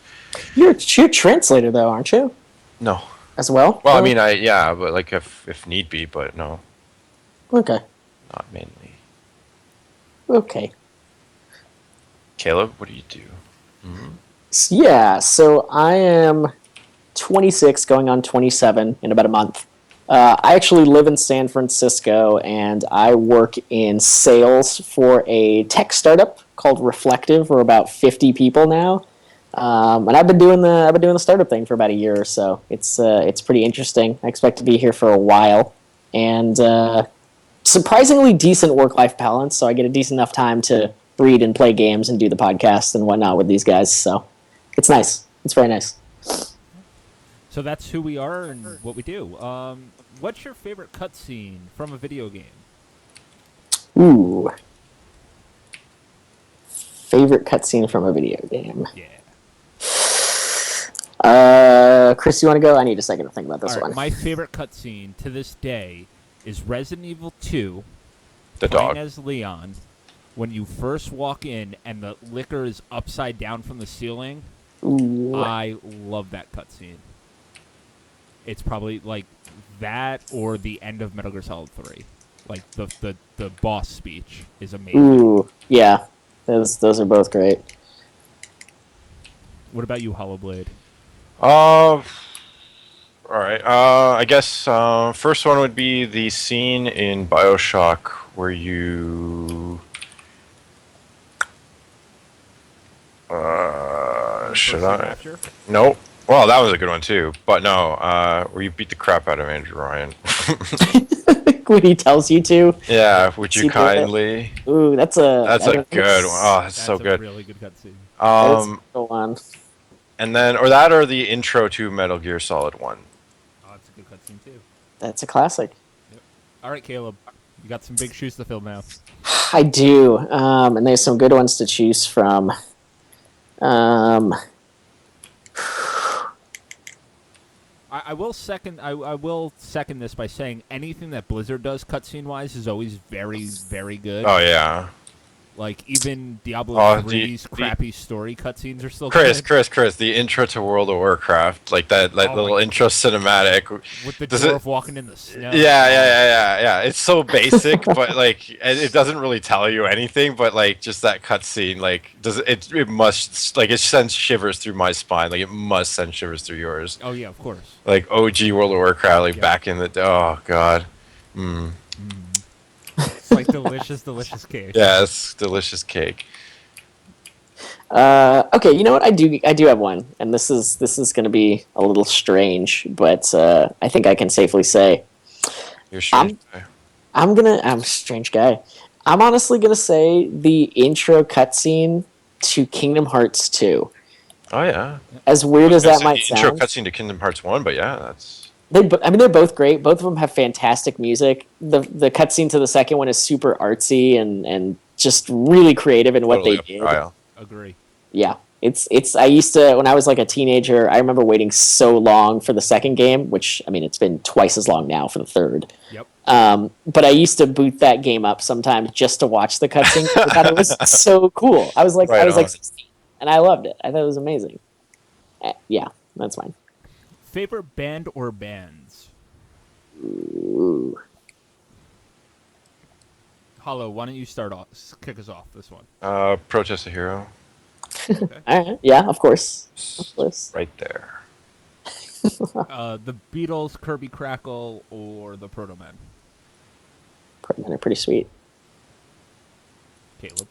You're a translator, though, aren't you? No. As well? Well, I Really? mean, yeah, but like if need be, but no, Okay. not mainly. Okay. Caleb, what do you do? Yeah, so I am 26, going on 27 in about a month. I actually live in San Francisco, and I work in sales for a tech startup called Reflective. We're about 50 people now, and I've been doing the startup thing for about a year or so. It's pretty interesting. I expect to be here for a while, and surprisingly decent work-life balance. So I get a decent enough time to read and play games and do the podcast and whatnot with these guys. So it's nice. It's very nice. So that's who we are and what we do. What's your favorite cutscene from a video game? Ooh. Favorite cutscene from a video game. Yeah. Chris, you want to go? I need a second to think about this All right, one. my favorite cutscene to this day is Resident Evil 2, The playing dog. as Leon, when you first walk in and the liquor is upside down from the ceiling. Ooh. I love that cutscene. It's probably like that or the end of Metal Gear Solid 3. Like the boss speech is amazing. Ooh. Yeah. Those are both great. What about you, Hollowblade? All right. I guess first one would be the scene in BioShock where you. Should Person I? Rapture? Nope. Well, that was a good one too. But no, where you beat the crap out of Andrew Ryan. When he tells you to. Yeah, would See you that? kindly? Ooh, that's a Good one. Oh, that's so a good. really good cutscene. That's a good one. And then, or that, or the intro to Metal Gear Solid 1. Oh, it's a good cutscene too. That's a classic. All right, Caleb, you got some big shoes to fill now. I do, and there's some good ones to choose from. I will second. I will second this by saying anything that Blizzard does cutscene wise is always very, very good. Oh yeah, Like even Diablo Oh, 3's the- crappy story cutscenes are still Chris, good. the intro to World of Warcraft, like that, Oh little my intro cinematic. With the Does it- dwarf walking in the snow. Yeah. It's so basic, but like it doesn't really tell you anything. But like just that cutscene, like it must like it sends shivers through my spine. Like it must send shivers through yours. Oh yeah, of course. Like OG World of Warcraft, like Yeah. back in the oh god, It's like delicious, delicious cake. yes, delicious cake. Okay, you know what? I do have one, and this is going to be a little strange, but I think I can safely say You're strange. I'm a strange guy. I'm honestly gonna say the intro cutscene to Kingdom Hearts 2. Oh yeah. As weird as that might the intro sound, cutscene to Kingdom Hearts 1, but yeah, that's they're both great. Both of them have fantastic music. The cutscene to the second one is super artsy and just really creative in what totally they up did. trial. Agree. Yeah, it's. I used to, when I was like a teenager, I remember waiting so long for the second game, which I mean it's been twice as long now for the third. Yep. But I used to boot that game up sometimes just to watch the cutscene. I thought it was so cool. I was like Right on. 16, and I loved it. I thought it was amazing. Yeah, that's mine. Favorite band or bands? Ooh. Hollow, why don't you start off? Kick us off this one. Protest a Hero, All right. Yeah, of course. Of course. right there. The Beatles, Kirby Crackle, or the Proto Men? Men are pretty sweet. Caleb.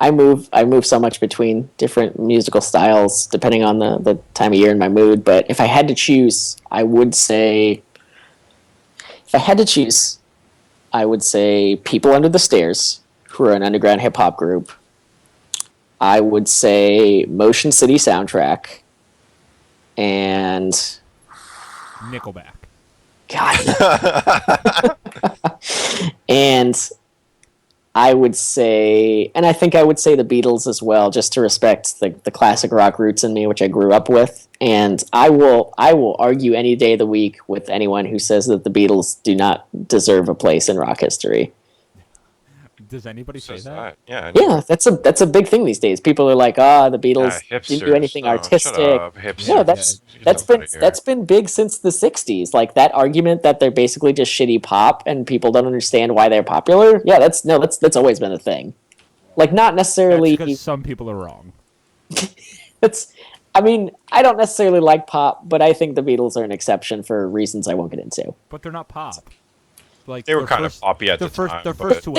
I move so much between different musical styles depending on the time of year and my mood. But if I had to choose, I would say, if I had to choose, I would say People Under the Stairs, who are an underground hip hop group. I would say Motion City Soundtrack, and Nickelback. God, and I would say, and I think I would say the Beatles as well, just to respect the classic rock roots in me, which I grew up with. And I will argue any day of the week with anyone who says that the Beatles do not deserve a place in rock history. Does anybody say Says that? Yeah. Yeah, that's a big thing these days. People are like, the Beatles Yeah, didn't do anything hipsters. Oh, artistic. shut up, hipsters. No, Get that's the been fuck outta here. that's been big since the '60s. Like that argument that they're basically just shitty pop and people don't understand why they're popular. Yeah, that's always been a thing. Like not That's necessarily. because some people are wrong. It's. I mean, I don't necessarily like pop, but I think the Beatles are an exception for reasons I won't get into. But they're not pop. Like They were their kind of first- poppy at their the first, time, Their but- first two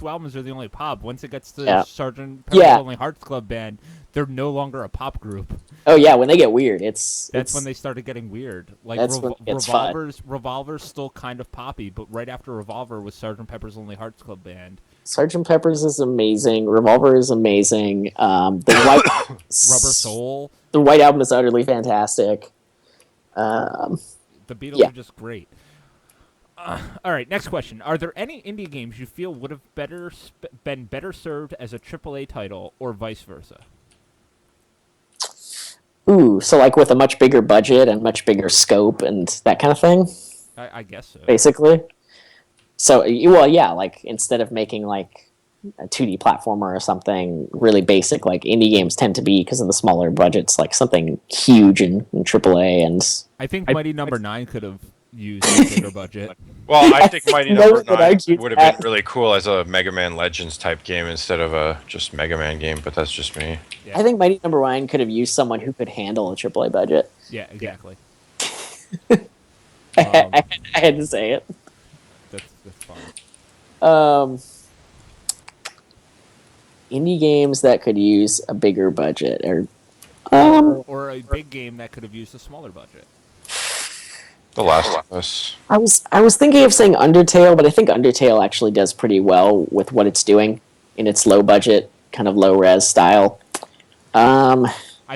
albums, are the only pop. Once it gets to Yeah. Sgt. Pepper's Yeah. Lonely Hearts Club Band, they're no longer a pop group. Oh yeah, when they get weird, it's When they started getting weird. Like That's when it gets fun. Revolver's still kind of poppy, but right after Revolver was Sgt. Pepper's Lonely Hearts Club Band. Sgt. Pepper's is amazing. Revolver is amazing. The White Rubber Soul. The White Album is utterly fantastic. The Beatles Yeah. are just great. All right, next question. Are there any indie games you feel would have been better served as a AAA title, or vice versa? Ooh, so like with a much bigger budget and much bigger scope and that kind of thing, I guess so. basically. So, well, yeah, like instead of making like a 2D platformer or something really basic, like indie games tend to be because of the smaller budgets, like something huge in AAA. And I think Mighty Number 9 could have used a bigger budget. Well, I think Mighty No Number one would 9 argue would have that. been really cool as a Mega Man Legends type game instead of a just Mega Man game, but that's just me. Yeah. I think Mighty Number 9 could have used someone who could handle a AAA budget. Yeah, exactly. I had to say it. That's fine. Indie games that could use a bigger budget, or Or a big game that could have used a smaller budget. The Last of Us. I was thinking of saying Undertale, but I think Undertale actually does pretty well with what it's doing in its low budget, kind of low res style. I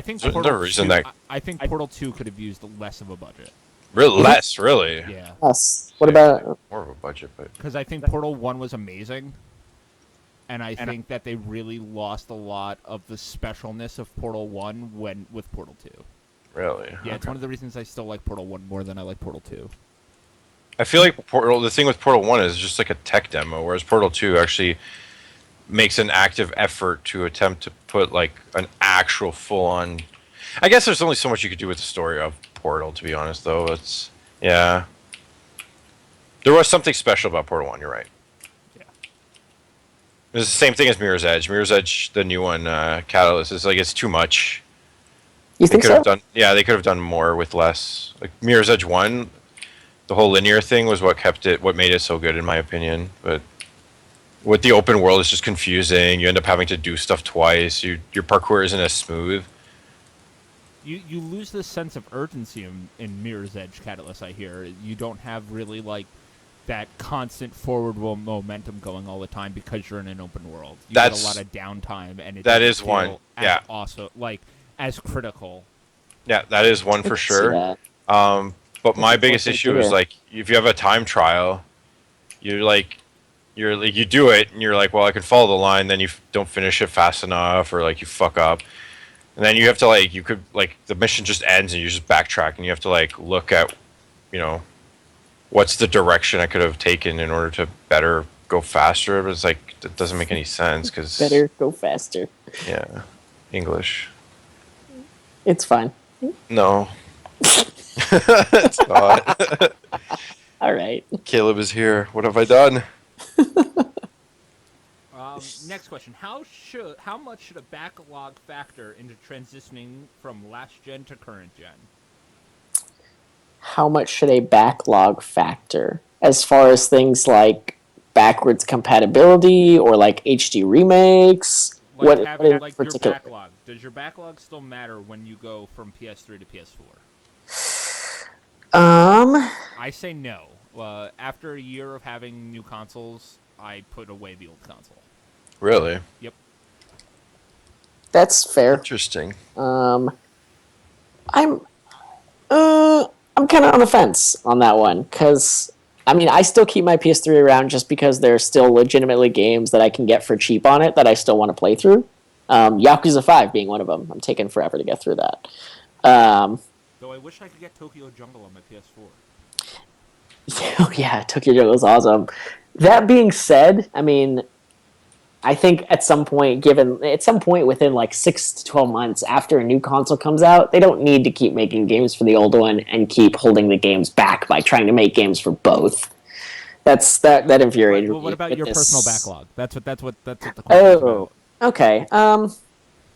think There's no Portal reason 2, that- I think Portal 2 could have used less of a budget. Less, really. Yeah. Yes. What about? More of a budget, but Because I think Portal 1 was amazing. And I think that they really lost a lot of the specialness of Portal 1 with Portal 2. really. Yeah, it's one of the reasons I still like Portal 1 more than I like Portal 2. I feel like the thing with Portal 1 is just like a tech demo, whereas Portal 2 actually makes an active effort to attempt to put like an actual full-on. I guess there's only so much you could do with the story of Portal, to be honest. Though it's there was something special about Portal 1. You're right. Yeah. It's the same thing as Mirror's Edge. Mirror's Edge, the new one, Catalyst, is like it's too much. You They think could so? have done, yeah, they could have done more with less. Like Mirror's Edge 1, the whole linear thing was what made it so good, in my opinion. But with the open world, it's just confusing. You end up having to do stuff twice. Your parkour isn't as smooth. You lose this sense of urgency in Mirror's Edge Catalyst, I hear. You don't have really, like, that constant forward momentum going all the time because you're in an open world. You get a That's- lot of downtime, and it that doesn't is one, feel as yeah. Also, like, as critical. Yeah, that is one for See sure. that. But my That's biggest what they issue do. is like if you have a time trial, you do it and you're like, well, I can follow the line, then you don't finish it fast enough, or like you fuck up, and then you have to the mission just ends and you just backtrack and you have to like look at, what's the direction I could have taken in order to better go faster. But it's like it doesn't make any sense because Better go faster. yeah, English. It's fine. No, it's not. All right. Caleb is here. What have I done? Next question: How much should a backlog factor into transitioning from last gen to current gen? How much should a backlog factor as far as things like backwards compatibility or like HD remakes? Like, What in your particular? backlog. Does your backlog still matter when you go from PS3 to PS4? I say no. After a year of having new consoles, I put away the old console. Really? Yep. That's fair. Interesting. I'm I'm kind of on the fence on that one because I mean I still keep my PS3 around just because there's still legitimately games that I can get for cheap on it that I still want to play through. Yakuza 5 being one of them. I'm taking forever to get through that. Though I wish I could get Tokyo Jungle on my PS4. Oh yeah, Tokyo Jungle was awesome. That being said, I mean, I think at some point, within like 6 to 12 months after a new console comes out, they don't need to keep making games for the old one and keep holding the games back by trying to make games for both. That infuriated me. Well, what about with your this. personal backlog? That's what the question is Oh, about. okay.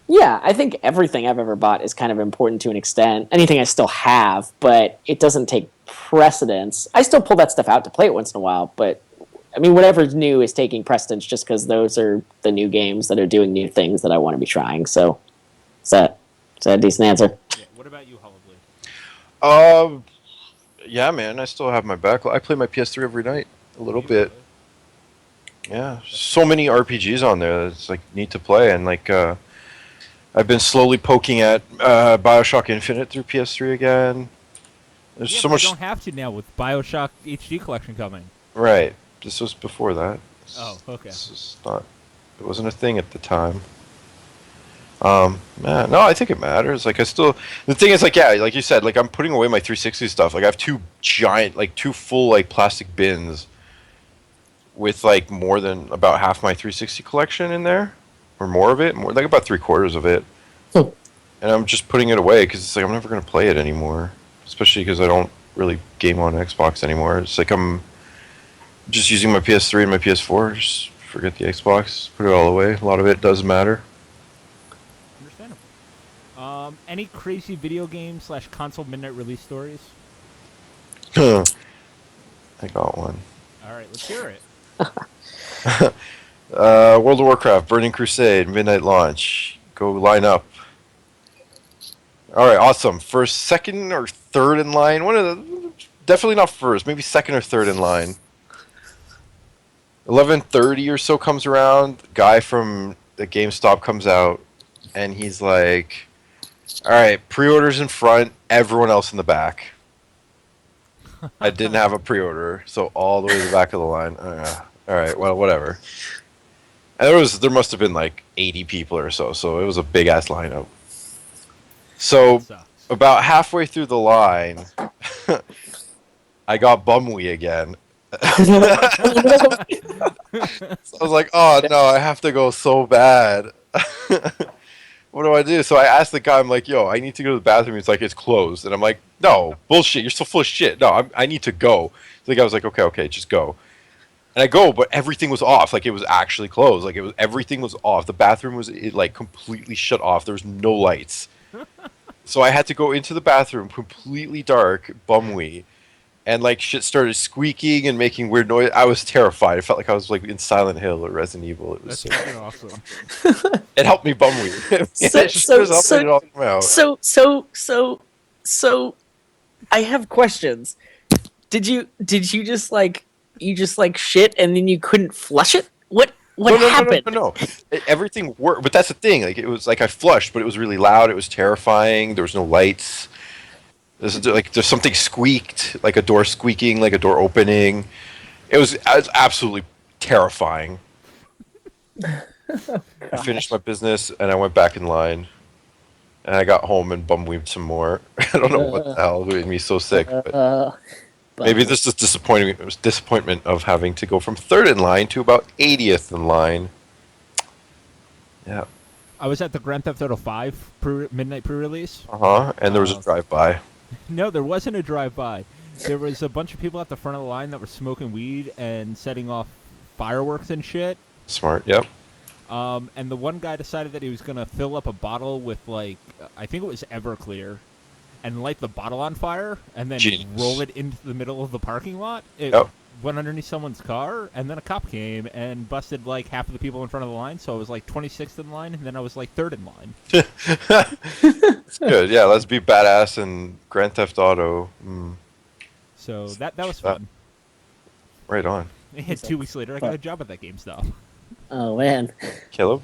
Yeah, I think everything I've ever bought is kind of important to an extent. Anything I still have, but it doesn't take precedence. I still pull that stuff out to play it once in a while, but I mean, whatever's new is taking precedence just because those are the new games that are doing new things that I want to be trying. So, is that a decent answer? Yeah. What about you, Hullably? Yeah, man. I still have my backlog. I play my PS3 every night, a little bit. Yeah, so many RPGs on there. It's like neat to play, and like I've been slowly poking at Bioshock Infinite through PS3 again. There's so but much. You don't have to now with Bioshock HD collection coming. Right. This was before that. Oh, okay. This is not. It wasn't a thing at the time. Man, no, I think it matters. Like, I still. The thing is, like, yeah, like you said, like, I'm putting away my 360 stuff. Like, I have two full, like, plastic bins with, like, more than about half my 360 collection in there. Or more of it. Like, about 3/4 of it. Hmm. And I'm just putting it away because it's like, I'm never going to play it anymore. Especially because I don't really game on Xbox anymore. It's like I'm just using my PS3 and my PS4. Just forget the Xbox. Put it all away. A lot of it does matter. Understandable. Any crazy video game / console midnight release stories? I got one. All right, let's hear it. World of Warcraft, Burning Crusade, midnight launch. Go line up. All right, awesome. First, second, or third in line. Definitely not first. Maybe second or third in line. 11:30 or so comes around. Guy from the GameStop comes out, and he's like, "All right, pre-orders in front. Everyone else in the back." I didn't have a pre-order, so all the way to the back of the line. All right, well, whatever. And there must have been like 80 people or so it was a big ass lineup. So Sucks. about halfway through the line, I got Bumwee again. So I was like, oh no, I have to go so bad. What do I do? So I asked the guy, I'm like, yo, I need to go to the bathroom. He's like, it's closed. And I'm like, no, bullshit, you're so full of shit. No, I need to go. So the guy was like, okay, just go. And I go, but everything was off. Like, it was actually closed. Like, everything was off. The bathroom was like completely shut off. There was no lights. So I had to go into the bathroom, completely dark, Bumwee, and like shit started squeaking and making weird noise. I was terrified. I felt like I was like in Silent Hill or Resident Evil. It was That's so. fucking awesome. It helped me Bumwee. So I have questions. Did you just like shit and then you couldn't flush it? What happened? No. Everything worked, but that's the thing. Like, it was like I flushed, but it was really loud. It was terrifying. There was no lights. There's something squeaked, like a door squeaking, like a door opening. It was absolutely terrifying. I finished my business and I went back in line, and I got home and bumweaved some more. I don't know what the hell made me so sick, but maybe this is disappointing. It was disappointment of having to go from third in line to about 80th in line. Yeah. I was at the Grand Theft Auto 5 midnight pre-release. And there was a drive-by. No, there wasn't a drive-by. There was a bunch of people at the front of the line that were smoking weed and setting off fireworks and shit. Smart, yep. And the one guy decided that he was going to fill up a bottle with, like, I think it was Everclear, and light the bottle on fire, and then roll it into the middle of the parking lot. It went underneath someone's car, and then a cop came and busted, like, half of the people in front of the line, so I was, like, 26th in line, and then I was, like, 3rd in line. It's good, yeah, let's be badass in Grand Theft Auto. So that was fun. Right on. And 2 weeks later, I got a job at that GameStop. Oh man. Caleb?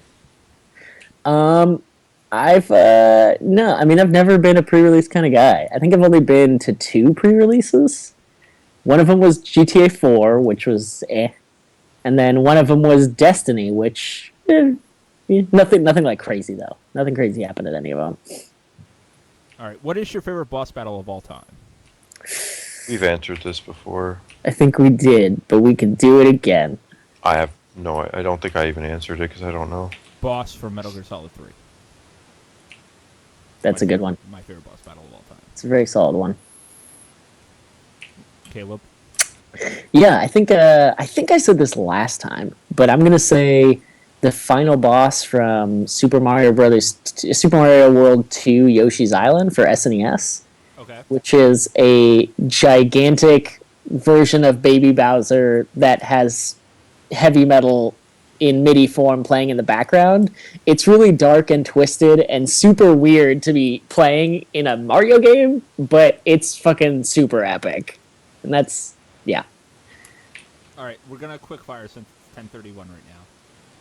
I've no, I mean I've never been a pre-release kind of guy. I think I've only been to 2 pre-releases. One of them was GTA 4, which was and then one of them was Destiny, which nothing like crazy though. Nothing crazy happened at any of them. All right, what is your favorite boss battle of all time? We've answered this before. I think we did, but we could do it again. I don't think I even answered it because I don't know. Boss from Metal Gear Solid 3. That's a good one. My favorite boss battle of all time. It's a very solid one. Caleb? Yeah, I think I said this last time, but I'm gonna say the final boss from Super Mario World 2 Yoshi's Island for SNES, Okay. which is a gigantic version of Baby Bowser that has heavy metal in MIDI form playing in the background. It's really dark and twisted and super weird to be playing in a Mario game, but it's fucking super epic. And that's, yeah. All right, we're going to quick fire since it's 10:31 right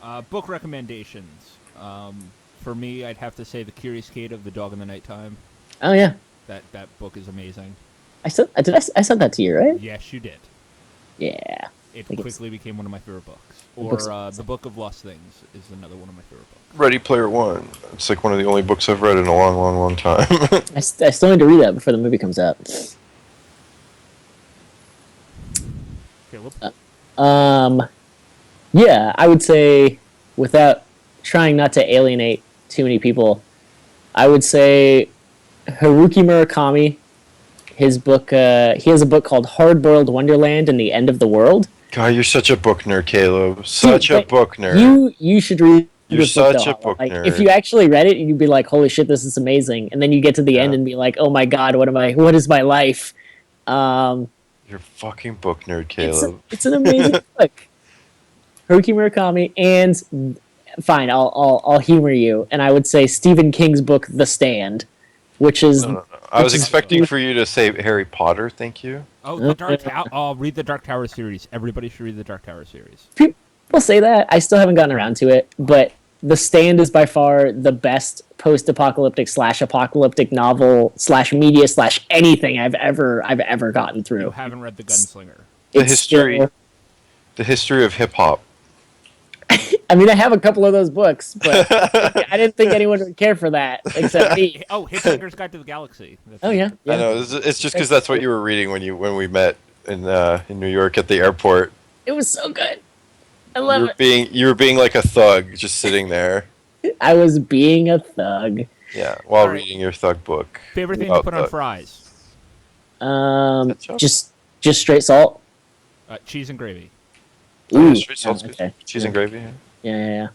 now. Book recommendations. For me, I'd have to say The Curious Cade of the Dog in the Nighttime. Oh, yeah. That book is amazing. I sent that to you, right? Yes, you did. Yeah. It think it's- quickly became one of my favorite books. The Or book's The awesome. Book of Lost Things is another one of my favorite books. Ready Player One. It's like one of the only books I've read in a long, long, long time. I still need to read that before the movie comes out. Caleb? Yeah, I would say, without trying not to alienate too many people, I would say Haruki Murakami. His book, he has a book called Hard Boiled Wonderland and the End of the World. God, you're such a book nerd, Caleb. Such a but book nerd. You should read. You're this book, such though. a book like, nerd. If you actually read it, you'd be like, "Holy shit, this is amazing!" And then you get to the end Yeah. and be like, "Oh my god, what is my life?" You're a fucking book nerd, Caleb. It's an amazing book. Haruki Murakami, and fine, I'll humor you, and I would say Stephen King's book, The Stand, which is No. I was Which is- expecting for you to say Harry Potter, thank you. Oh, the Dark Tower. Oh, read the Dark Tower series. Everybody should read the Dark Tower series. people say that. I still haven't gotten around to it, but The Stand is by far the best post-apocalyptic / apocalyptic novel / media / anything I've ever gotten You through. haven't read The Gunslinger. The It's still- The history of hip hop. I mean, I have a couple of those books, but I didn't think anyone would care for that except me. Oh, Hitchhiker's Guide to the Galaxy. That's Oh yeah, I yeah. know it's just because that's what you were reading when we met in New York at the airport. It was so good. I You love were being like a thug, just sitting there. it. I was being a thug. Yeah, while All right. reading your thug book. Favorite thing to About put on that. fries? Ketchup? Just straight salt. Cheese and gravy. Oh, yeah, Ooh, straight salt's good. okay. Cheese and gravy. Yeah. Yeah.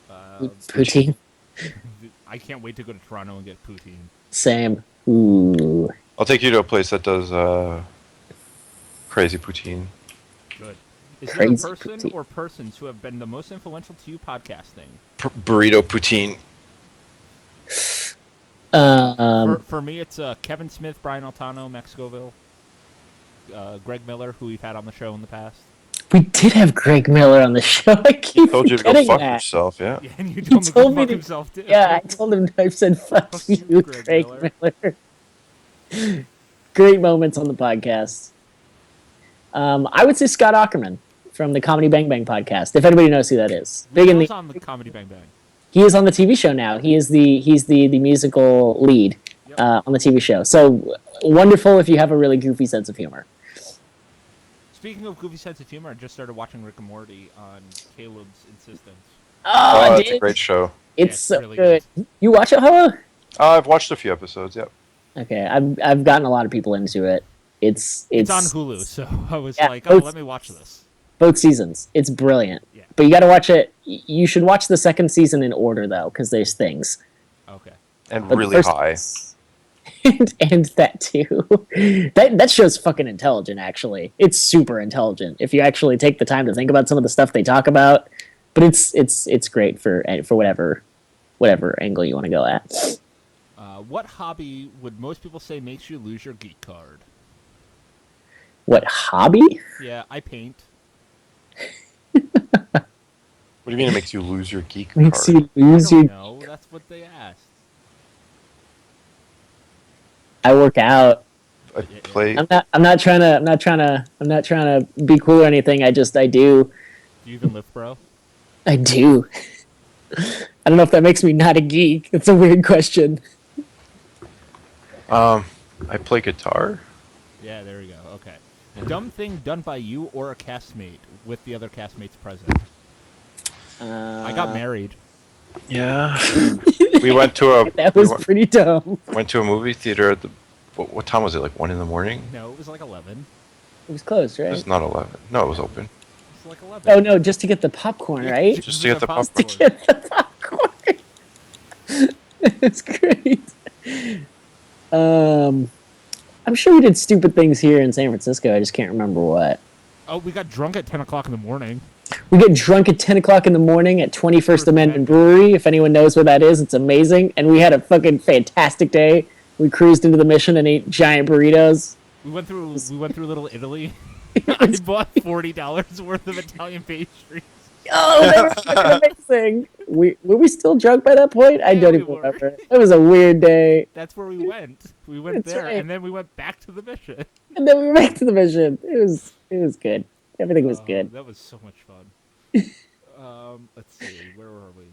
Uh, Poutine. I can't wait to go to Toronto and get poutine. Same. Ooh. I'll take you to a place that does crazy poutine. Good. Is Crazy there a person poutine. or persons who have been the most influential to you podcasting? Burrito poutine. For me, it's Kevin Smith, Brian Altano, Max Scoville, Greg Miller, who we've had on the show in the past. We did have Greg Miller on the show. I keep Told you to go forgetting fuck that. yourself. Yeah. Yeah, and you told him to told go me fuck to- himself too. Yeah, I told him. I said, "Fuck Fuck you, you, Greg Greg Miller." Great moments on the podcast. I would say Scott Ackerman from the Comedy Bang Bang podcast. If anybody knows who that is, big in Who's the. on the Comedy Bang Bang? He is on the TV show now. He's the musical lead Yep. on the TV show. So wonderful if you have a really goofy sense of humor. Speaking of goofy sense of humor, I just started watching Rick and Morty on Caleb's insistence. Oh, That's a great show. It's Yeah, so really good. You watch it, Hala? I've watched a few episodes. Yep. Okay, I've gotten a lot of people into it. It's on Hulu, so I was Yeah, like, oh, both- let me watch this. both seasons. It's brilliant. Yeah. But you got to watch it. You should watch the second season in order though, because there's things. Okay. And But the really first- high. and that too. That show's fucking intelligent. Actually, it's super intelligent if you actually take the time to think about some of the stuff they talk about. But it's great for whatever angle you want to go at. What hobby would most people say makes you lose your geek card? What hobby? Yeah, I paint. What do you mean it makes you lose your geek Makes card? you I lose don't your. know. That's what they asked. I work out. I play. I'm not trying to be cool or anything. I do. Do you even lift, bro? I do. I don't know if that makes me not a geek. It's a weird question. I play guitar. Yeah, there we go. Okay. Dumb thing done by you or a castmate with the other castmates present. I got married. Yeah. We went to a. That we was went, pretty dumb. went to a movie theater at the. What time was it? Like 1 a.m. No, it was like 11. It was close, right? It's not 11. No, it was open. It was like 11. Oh no, just to get the popcorn, right? Just to get the To get the popcorn. It's great. I'm sure we did stupid things here in San Francisco. I just can't remember what. Oh, we got drunk at 10 o'clock in the morning. We get drunk at 10 o'clock in the morning at 21st Amendment Brewery. If anyone knows where that is, it's amazing. And we had a fucking fantastic day. We cruised into the Mission and ate giant burritos. We went through Little Italy. I bought $40 worth of Italian pastries. Oh, they were fucking amazing. Were we still drunk by that point? I Yeah, don't we even were. remember. It was a weird day. That's where we went. We went That's there, right. and then we went back to the mission. And then we went back to the Mission. It was good. Everything was good. That was so much fun. Let's see. Where were we?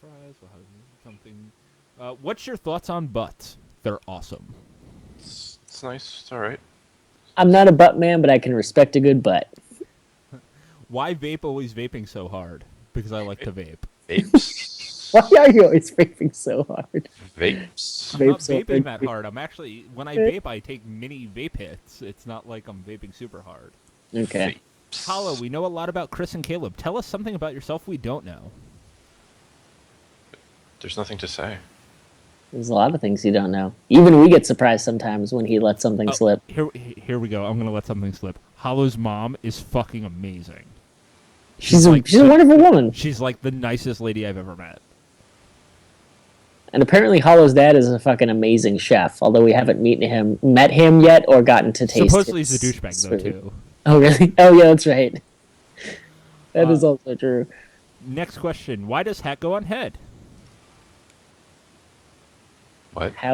Fries. We'll have something. What's your thoughts on butts? They're awesome. It's nice. It's all right. I'm not a butt man, but I can respect a good butt. Why vape always vaping so hard? Because I like to vape. Vapes. Why are you always vaping so hard? Vapes. I'm not Vape's so vaping big. that hard. I'm actually, when I vape, I take mini vape hits. It's not like I'm vaping super hard. Okay. Vapes. Hollow, we know a lot about Chris and Caleb. Tell us something about yourself we don't know. There's nothing to say. There's a lot of things you don't know. Even we get surprised sometimes when he lets something slip. Here we go. I'm gonna let something slip. Hollow's mom is fucking amazing. She's like a the- wonderful woman. She's like the nicest lady I've ever met. And apparently Hollow's dad is a fucking amazing chef, although we haven't met him yet or gotten to taste Supposedly his he's a douchebag though food. too. Oh really? Oh yeah, that's right. That is Uh, also true. Next question: why does hat go on head? What? I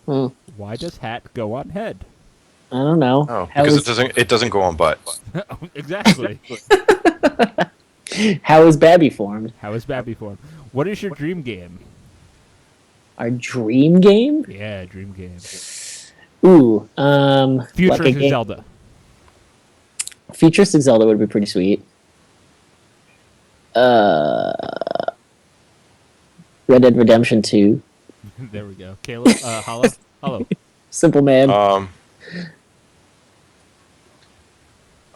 don't Why does hat go on head? know. Oh, How because is- it doesn't go on butt. Exactly. How is Babby formed? How is Babby formed? What is your dream game? Our dream game? Yeah, dream game. Ooh, Futuristic like a game- Zelda. Futuristic Zelda would be pretty sweet. Red Dead Redemption 2. There we go. Caleb, Hollow, Hollow. Simple Man.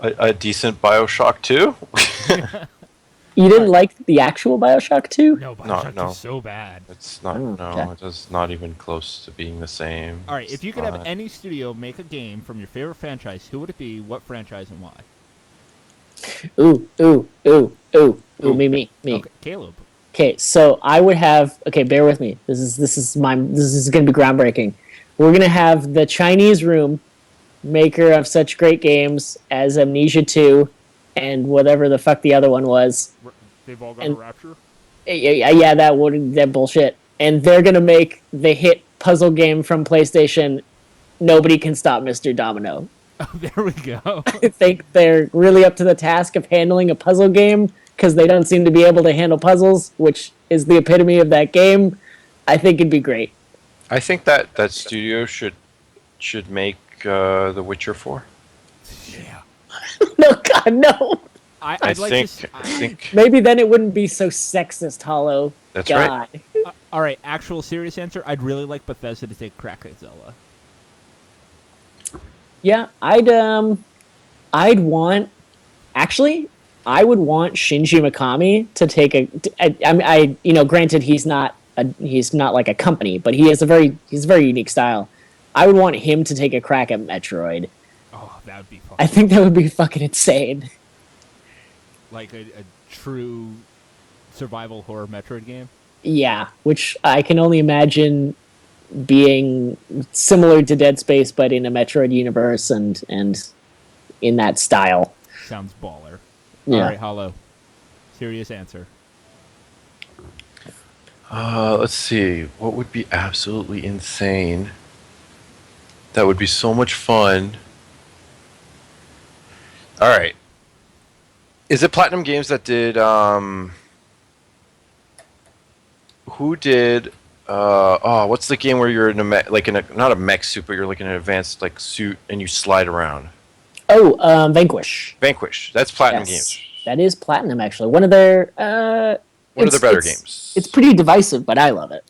A decent Bioshock 2? You didn't like the actual Bioshock 2? No, Bioshock no. is so bad. It's not. Oh, No, okay. it is not even close to being the same. All right, if you It's could have not. any studio make a game from your favorite franchise, who would it be? What franchise and why? Ooh, me. Okay, Caleb. Okay, so I would have. Okay, bear with me. This is going to be groundbreaking. We're gonna have the Chinese Room, maker of such great games as Amnesia 2, and whatever the fuck the other one was. They've all got And- a rapture. Yeah, that bullshit. And they're gonna make the hit puzzle game from PlayStation. Nobody Can Stop Mr. Domino. Oh, there we go. I think they're really up to the task of handling a puzzle game because they don't seem to be able to handle puzzles, which is the epitome of that game. I think it'd be great. I think that studio should make The Witcher 4. Yeah. No, God, no. I'd like think to. I think Maybe then it wouldn't be so sexist, Hollow. that's God. right. All right, actual serious answer. I'd really like Bethesda to take a crack at Zelda. Yeah, I'd want. Actually, I would want Shinji Mikami to take granted he's not like a company, but he's a very unique style. I would want him to take a crack at Metroid. Oh, that would be fun. I think that would be fucking insane. Like a true survival horror Metroid game. Yeah, which I can only imagine being similar to Dead Space, but in a Metroid universe and in that style. Sounds baller. Yeah. All right, Hollow. Serious answer. Let's see. What would be absolutely insane? That would be so much fun. All right. Is it Platinum Games that did? Who did? What's the game where you're in a not a mech suit, but you're like in an advanced like suit and you slide around? Oh, Vanquish. Vanquish. That's Platinum Yes. Games. That is Platinum, actually. One of their One of the better games. It's pretty divisive, but I love it.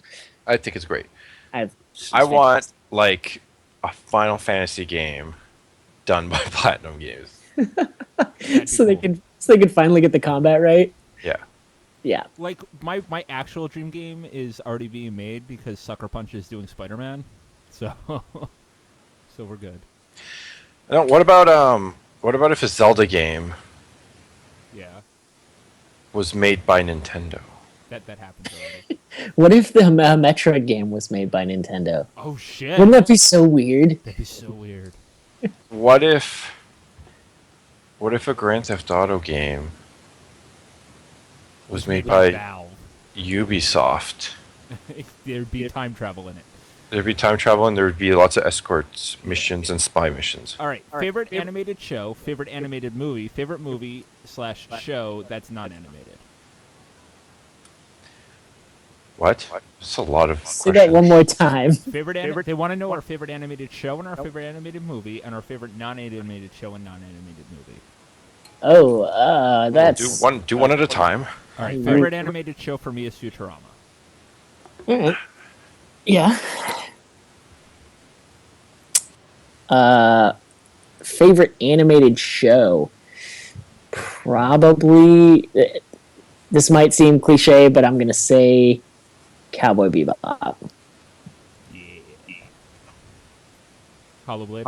I think it's great. I want like a Final Fantasy game done by Platinum Games. so they can finally get the combat right. Yeah. Yeah. Like my actual dream game is already being made because Sucker Punch is doing Spider-Man, so so we're good. Now, what about if a Zelda game Yeah, was made by Nintendo? that happens already. What if the Metroid game was made by Nintendo? Oh shit! Wouldn't that be so weird? That'd be so weird. What if a Grand Theft Auto game was made by Valve. Ubisoft? There'd be time travel in it. There'd be time travel and there'd be lots of escorts missions and spy missions. All right. Favorite animated show, favorite animated movie, favorite movie / show that's not animated. What? That's a lot of Say questions. that one more time. They want to know our favorite animated show and our favorite animated movie and our favorite non-animated show and non-animated movie. Oh, that's Do one at a time. All right. Favorite animated show for me is Futurama. Alright. Yeah. Favorite animated show? Probably. This might seem cliche, but I'm gonna say Cowboy Bebop. Yeah. Hollow Blade.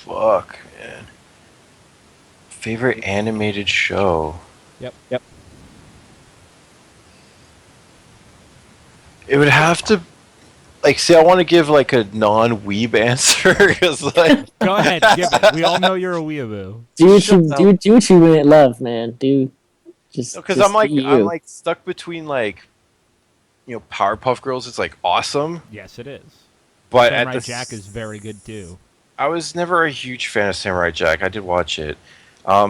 Fuck, man. Favorite animated show? Yep. It would have to, like, see, I want to give, like, a non-weeb answer, because, like... Go ahead, give it. We all know you're a weeaboo. Do what you love, man. Because I'm like stuck between, like, Powerpuff Girls is, like, awesome, Yes, it is. but Samurai Jack is very good too. I was never a huge fan of Samurai Jack. I did watch it.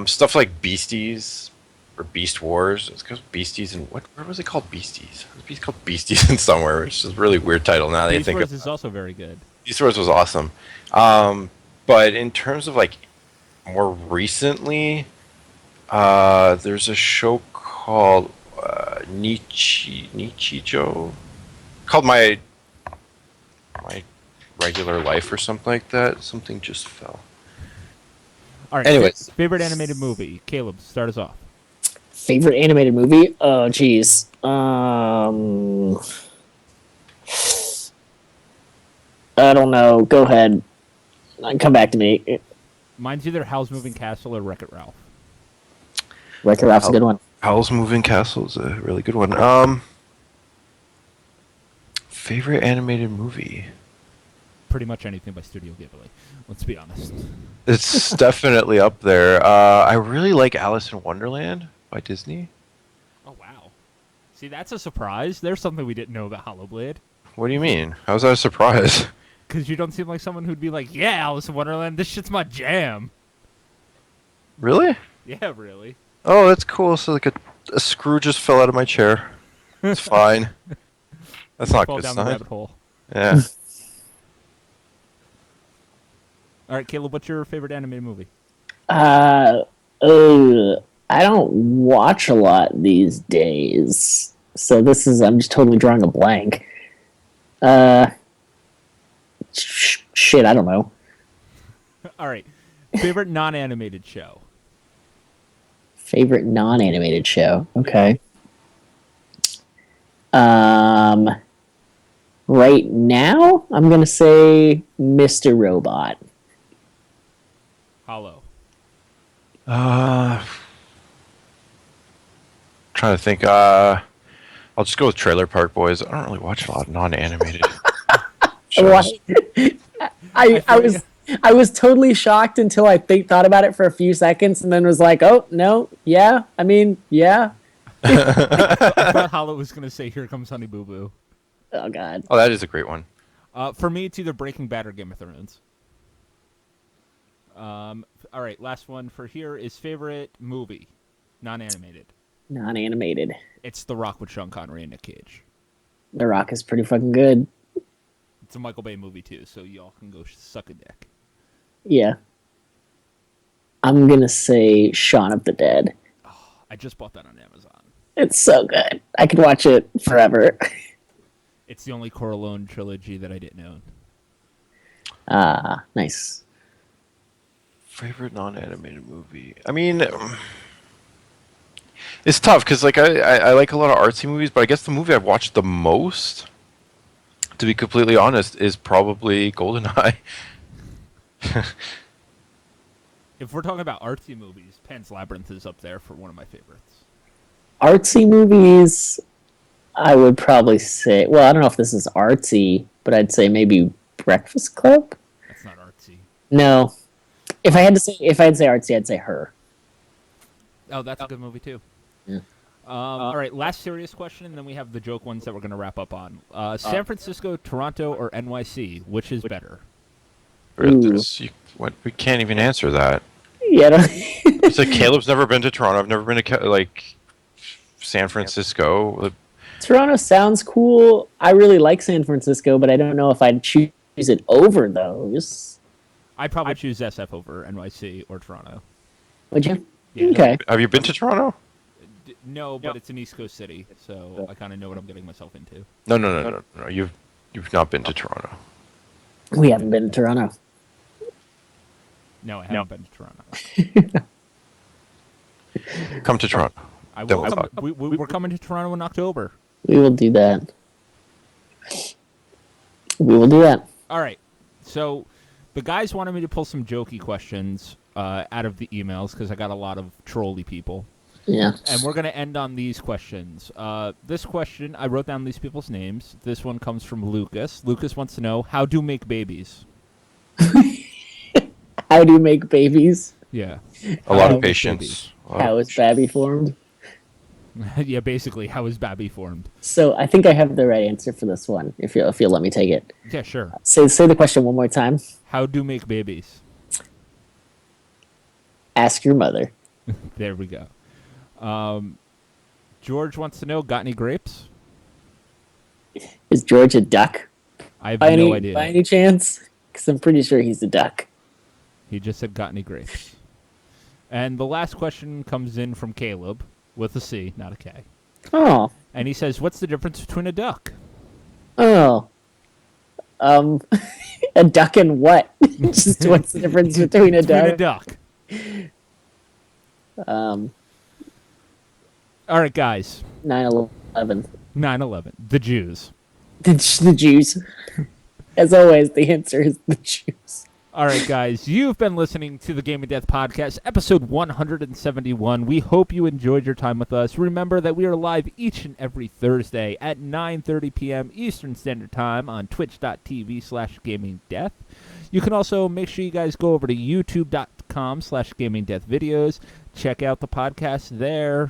Stuff like Beasties or Beast Wars. It's called Beasties and where was it called? Beasties. It was called Beasties in somewhere, which is a really weird title now that I Beast think Wars of. is also very good. Beast Wars was awesome. But in terms of like more recently, there's a show called Nichijou, called my regular life or something like that. Something just fell. All right. Anyways. Favorite animated movie. Caleb, start us off. Favorite animated movie? Oh, jeez. I don't know. Go ahead. Come back to me. Mine's either Howl's Moving Castle or Wreck-It Ralph. Wreck-It Ralph's a good one. Howl's Moving Castle is a really good one. Favorite animated movie? Pretty much anything by Studio Ghibli. Let's be honest. It's definitely up there. I really like Alice in Wonderland by Disney. Oh wow. See, that's a surprise. There's something we didn't know about Hollow Blade. What do you mean? How's that a surprise? Because you don't seem like someone who'd be like, yeah, Alice in Wonderland, this shit's my jam. Really? Yeah, really. Oh, that's cool. So like a screw just fell out of my chair. It's fine. That's not a Fall good down the sign. rabbit hole. Yeah. All right, Caleb, what's your favorite animated movie? I don't watch a lot these days, so I'm just totally drawing a blank. Shit, I don't know. All right. Favorite non-animated show? Favorite non-animated show? Okay. Right now, I'm gonna say Mr. Robot. Hollow. Trying to think. I'll just go with Trailer Park Boys. I don't really watch a lot of non-animated Why- shows. I was totally shocked until I thought about it for a few seconds and then was like, oh no, yeah, I mean, yeah. I thought Hollow was going to say, "Here comes Honey Boo Boo." Oh god. Oh, that is a great one. For me, it's either Breaking Bad or Game of Thrones. All right, last one for here is favorite movie, non-animated. Non-animated. It's The Rock with Sean Connery and Nick Cage. The Rock is pretty fucking good. It's a Michael Bay movie too, so y'all can go suck a dick. Yeah. I'm gonna say Shaun of the Dead. I just bought that on Amazon. It's so good. I could watch it forever. It's the only Corleone trilogy that I didn't own. Nice. Favorite non-animated movie? I mean, it's tough because like I like a lot of artsy movies, but I guess the movie I've watched the most, to be completely honest, is probably GoldenEye. If we're talking about artsy movies, Pan's Labyrinth is up there for one of my favorites. Artsy movies, I would probably say. Well, I don't know if this is artsy, but I'd say maybe Breakfast Club. That's not artsy. No, if I'd say artsy, I'd say Her. Oh, that's a good movie too. Yeah. All right, last serious question, and then we have the joke ones that we're going to wrap up on. San Francisco, Toronto, or NYC? Which is better? Ooh. We can't even answer that. Yeah. It's like Caleb's never been to Toronto. I've never been to San Francisco. Toronto sounds cool. I really like San Francisco, but I don't know if I'd choose it over those. I'd probably choose SF over NYC or Toronto. Would you? Yeah. Okay. Have you been to Toronto? No, but it's an East Coast city, so I kind of know what I'm getting myself into. No. You've not been to Toronto. We haven't been to Toronto. No, I haven't been to Toronto. Come to Toronto. I Then will. we'll talk. We're coming to Toronto in October. We will do that. We will do that. All right. So the guys wanted me to pull some jokey questions out of the emails because I got a lot of trolly people. Yeah. And we're going to end on these questions. This question, I wrote down these people's names. This one comes from Lucas. Lucas wants to know, how do make babies? How do you make babies? Yeah. A lot Oh, of patience. How is Babby formed? Yeah, basically, how is Babby formed? So I think I have the right answer for this one. If you'll let me take it. Yeah, sure. Say the question one more time. How do make babies? Ask your mother. There we go. George wants to know, got any grapes? Is George a duck? I have By no any idea. by any chance? Because I'm pretty sure he's a duck. He just said, got any grapes? And the last question comes in from Caleb with a C, not a K. Oh. And he says, what's the difference between a duck? Oh. A duck and what? Just what's the difference between a Between duck? a duck. Um, All right, guys. 9/11. 9/11. The Jews. The Jews. As always, the answer is the Jews. All right, guys. You've been listening to the Game of Death podcast, episode 171. We hope you enjoyed your time with us. Remember that we are live each and every Thursday at 9:30 p.m. Eastern Standard Time on twitch.tv/gamingdeath. You can also make sure you guys go over to youtube.com/gamingdeathvideos. Check out the podcast there.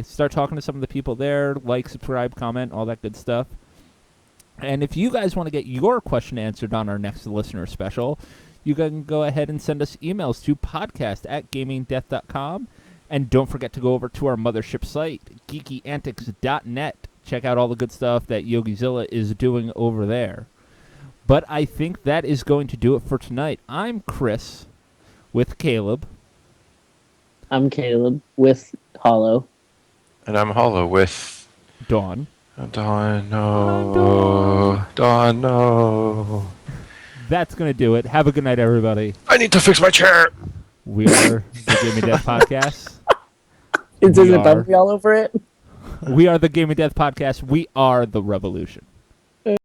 Start talking to some of the people there. Like, subscribe, comment, all that good stuff. And if you guys want to get your question answered on our next listener special, you can go ahead and send us emails to podcast@gamingdeath.com. And don't forget to go over to our mothership site, geekyantics.net. Check out all the good stuff that YogiZilla is doing over there. But I think that is going to do it for tonight. I'm Chris with Caleb. I'm Caleb with Hollow. And I'm Hollow with Dawn. Dawn. No. Dawn. No. That's going to do it. Have a good night, everybody. I need to fix my chair. We are the Game of Death Podcast. Is We it are- bumpy all over it? We are the Game of Death Podcast. We are the revolution.